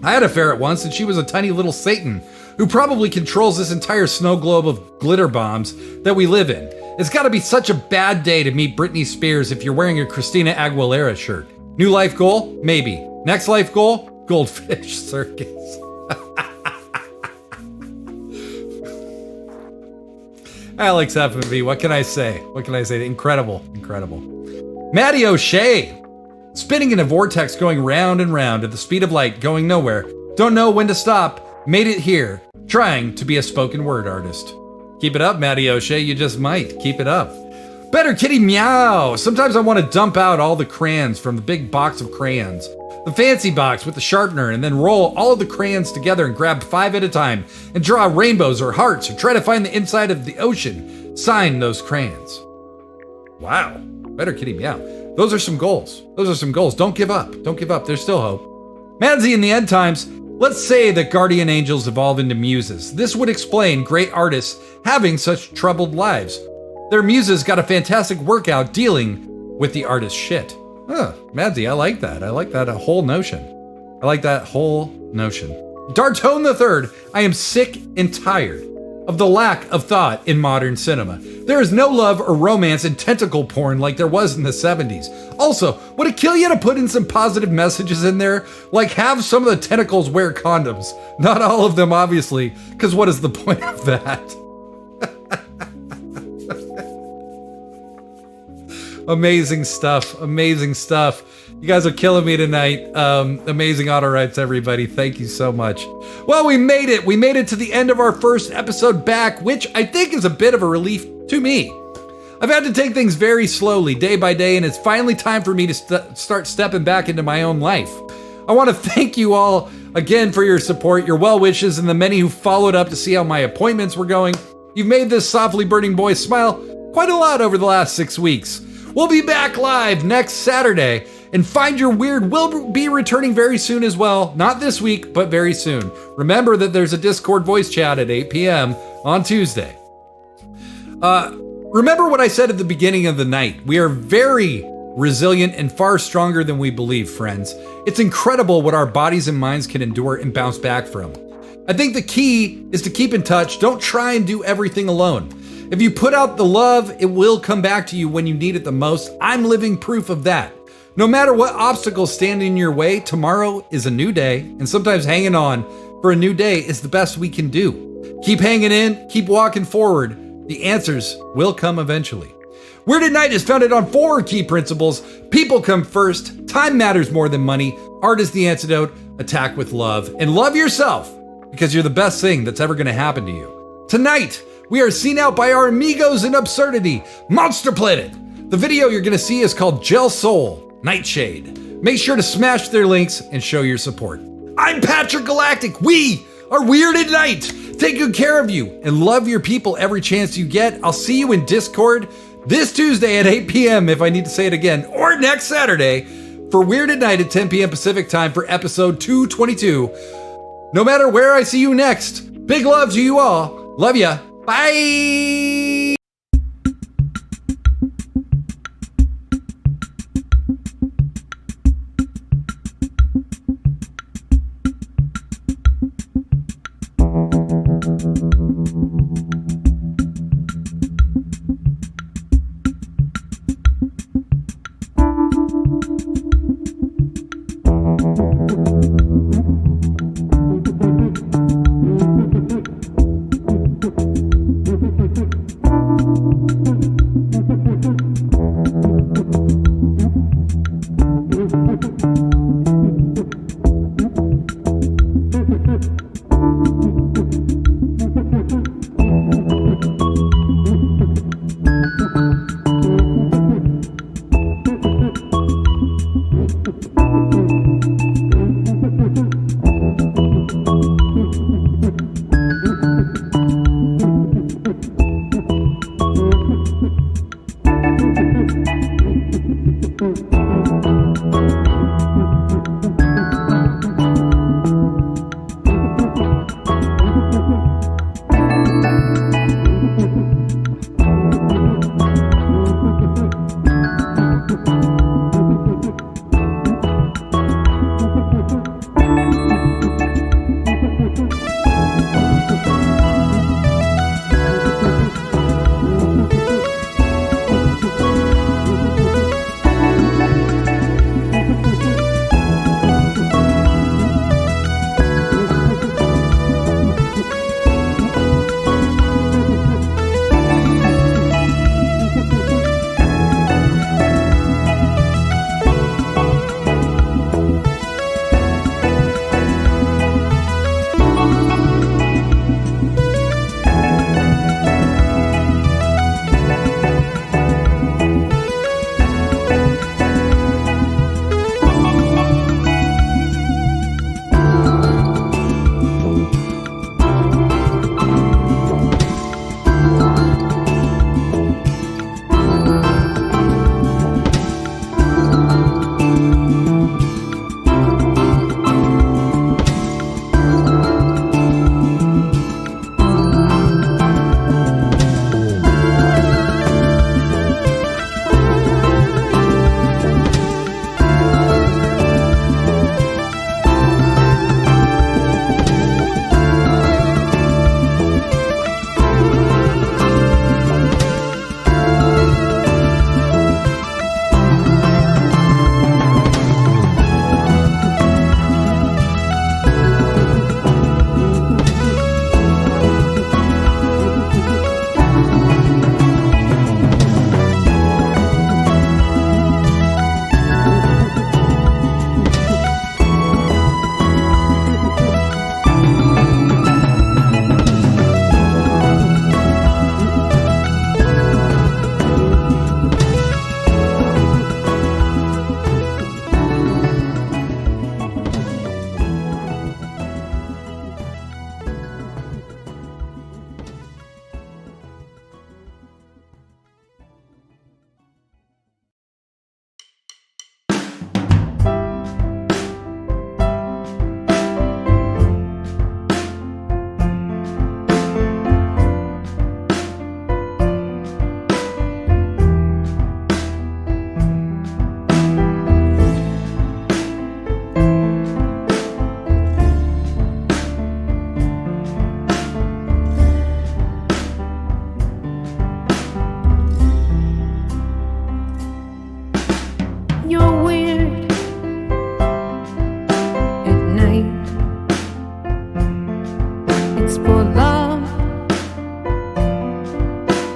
I had a ferret once and she was a tiny little Satan who probably controls this entire snow globe of glitter bombs that we live in. It's gotta be such a bad day to meet Britney Spears if you're wearing a Christina Aguilera shirt. New life goal? Maybe. Next life goal? Goldfish circus. Alex F&B, what can I say? Incredible. Maddie O'Shea, spinning in a vortex going round and round at the speed of light, going nowhere. Don't know when to stop. Made it here. Trying to be a spoken word artist. Keep it up, Maddie O'Shea. You just might. Keep it up. Better Kitty Meow. Sometimes I want to dump out all the crayons from the big box of crayons. The fancy box with the sharpener, and then roll all of the crayons together and grab 5 at a time and draw rainbows or hearts or try to find the inside of the ocean. Sign those crayons. Wow. Better Kitty Meow. Those are some goals. Don't give up. There's still hope. Madsy in the end times. Let's say that guardian angels evolve into muses. This would explain great artists having such troubled lives. Their muses got a fantastic workout dealing with the artist's shit. Madsy, I like that. Whole notion. Dartone III, I am sick and tired of the lack of thought in modern cinema. There is no love or romance in tentacle porn like there was in the 70s. Also, would it kill you to put in some positive messages in there? Like have some of the tentacles wear condoms. Not all of them, obviously, because what is the point of that? Amazing stuff. You guys are killing me tonight. Amazing auto rights, everybody. Thank you so much. Well, we made it. We made it to the end of our first episode back, which I think is a bit of a relief to me. I've had to take things very slowly, day by day, and it's finally time for me to start stepping back into my own life. I want to thank you all again for your support, your well wishes, and the many who followed up to see how my appointments were going. You've made this softly burning boy smile quite a lot over the last 6 weeks. We'll be back live next Saturday, and Find Your Weird will be returning very soon as well. Not this week, but very soon. Remember that there's a Discord voice chat at 8 p.m. on Tuesday. Remember what I said at the beginning of the night. We are very resilient and far stronger than we believe, friends. It's incredible what our bodies and minds can endure and bounce back from. I think the key is to keep in touch. Don't try and do everything alone. If you put out the love, it will come back to you when you need it the most. I'm living proof of that. No matter what obstacles stand in your way, tomorrow is a new day, and sometimes hanging on for a new day is the best we can do. Keep hanging in, keep walking forward. The answers will come eventually. Weirded Night is founded on 4 key principles. People come first, time matters more than money, art is the antidote, attack with love, and love yourself, because you're the best thing that's ever going to happen to you. Tonight, we are seen out by our amigos in absurdity, Monster Planet. The video you're going to see is called Gel Soul, Nightshade. Make sure to smash their links and show your support. I'm Patrick Galactic. We are Weirded Night. Take good care of you and love your people every chance you get. I'll see you in Discord this Tuesday at 8 p.m. if I need to say it again, or next Saturday for Weirded Night at 10 p.m. Pacific time for episode 222. No matter where I see you next, big love to you all. Love ya. Bye!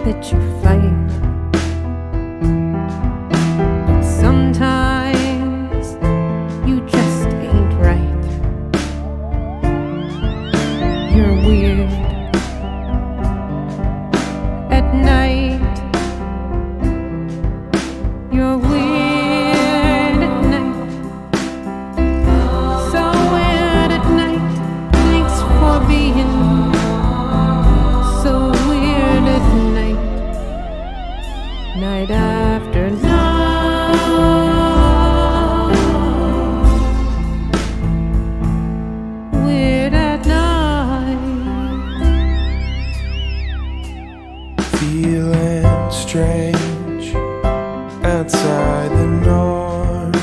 that you fight. But sometimes you just ain't right. You're weird at night. You're weird at night. So weird at night. Thanks for being so weird at night. Night after night. Weird at night. Feeling strange outside the norm,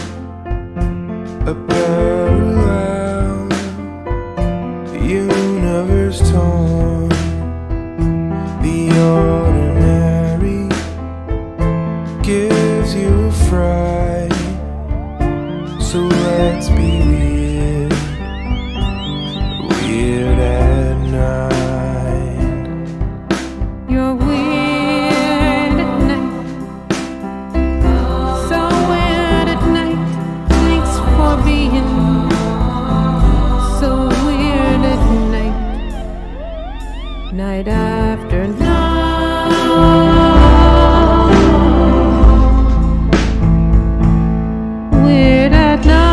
a parallel universe torn. The ordinary gives you a fright, so let's be weird, weird at night. You're weird at night. So weird at night. Thanks for being so weird at night. Night after night. Weird at night.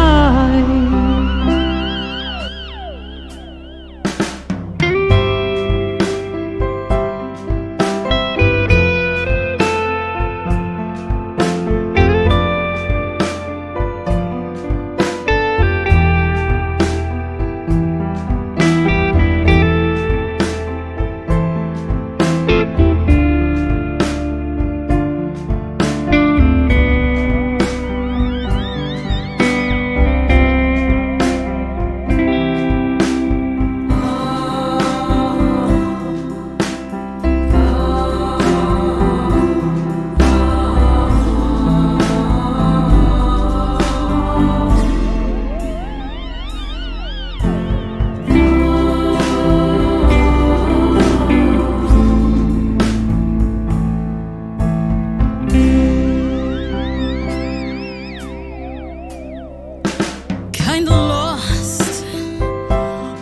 Kinda lost,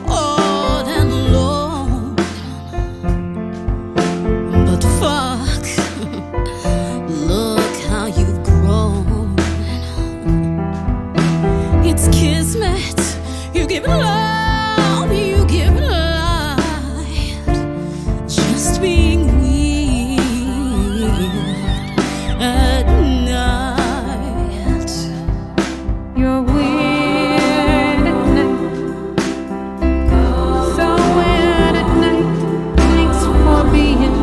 old and alone. But fuck, look how you've grown. It's kismet, you give love, you give light. Just being weird at night. You're weird at night. So weird at night. Thanks for being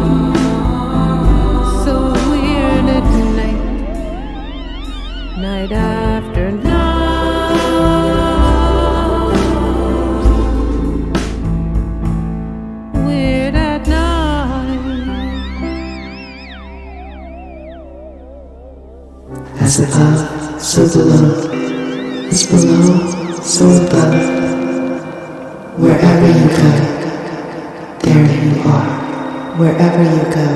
so weird at night. Night after night. Weird at night. As above, so below. As below, so above. Wherever you go, there you are. Wherever you go,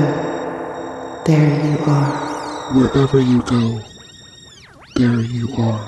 there you are. Wherever you go, there you are.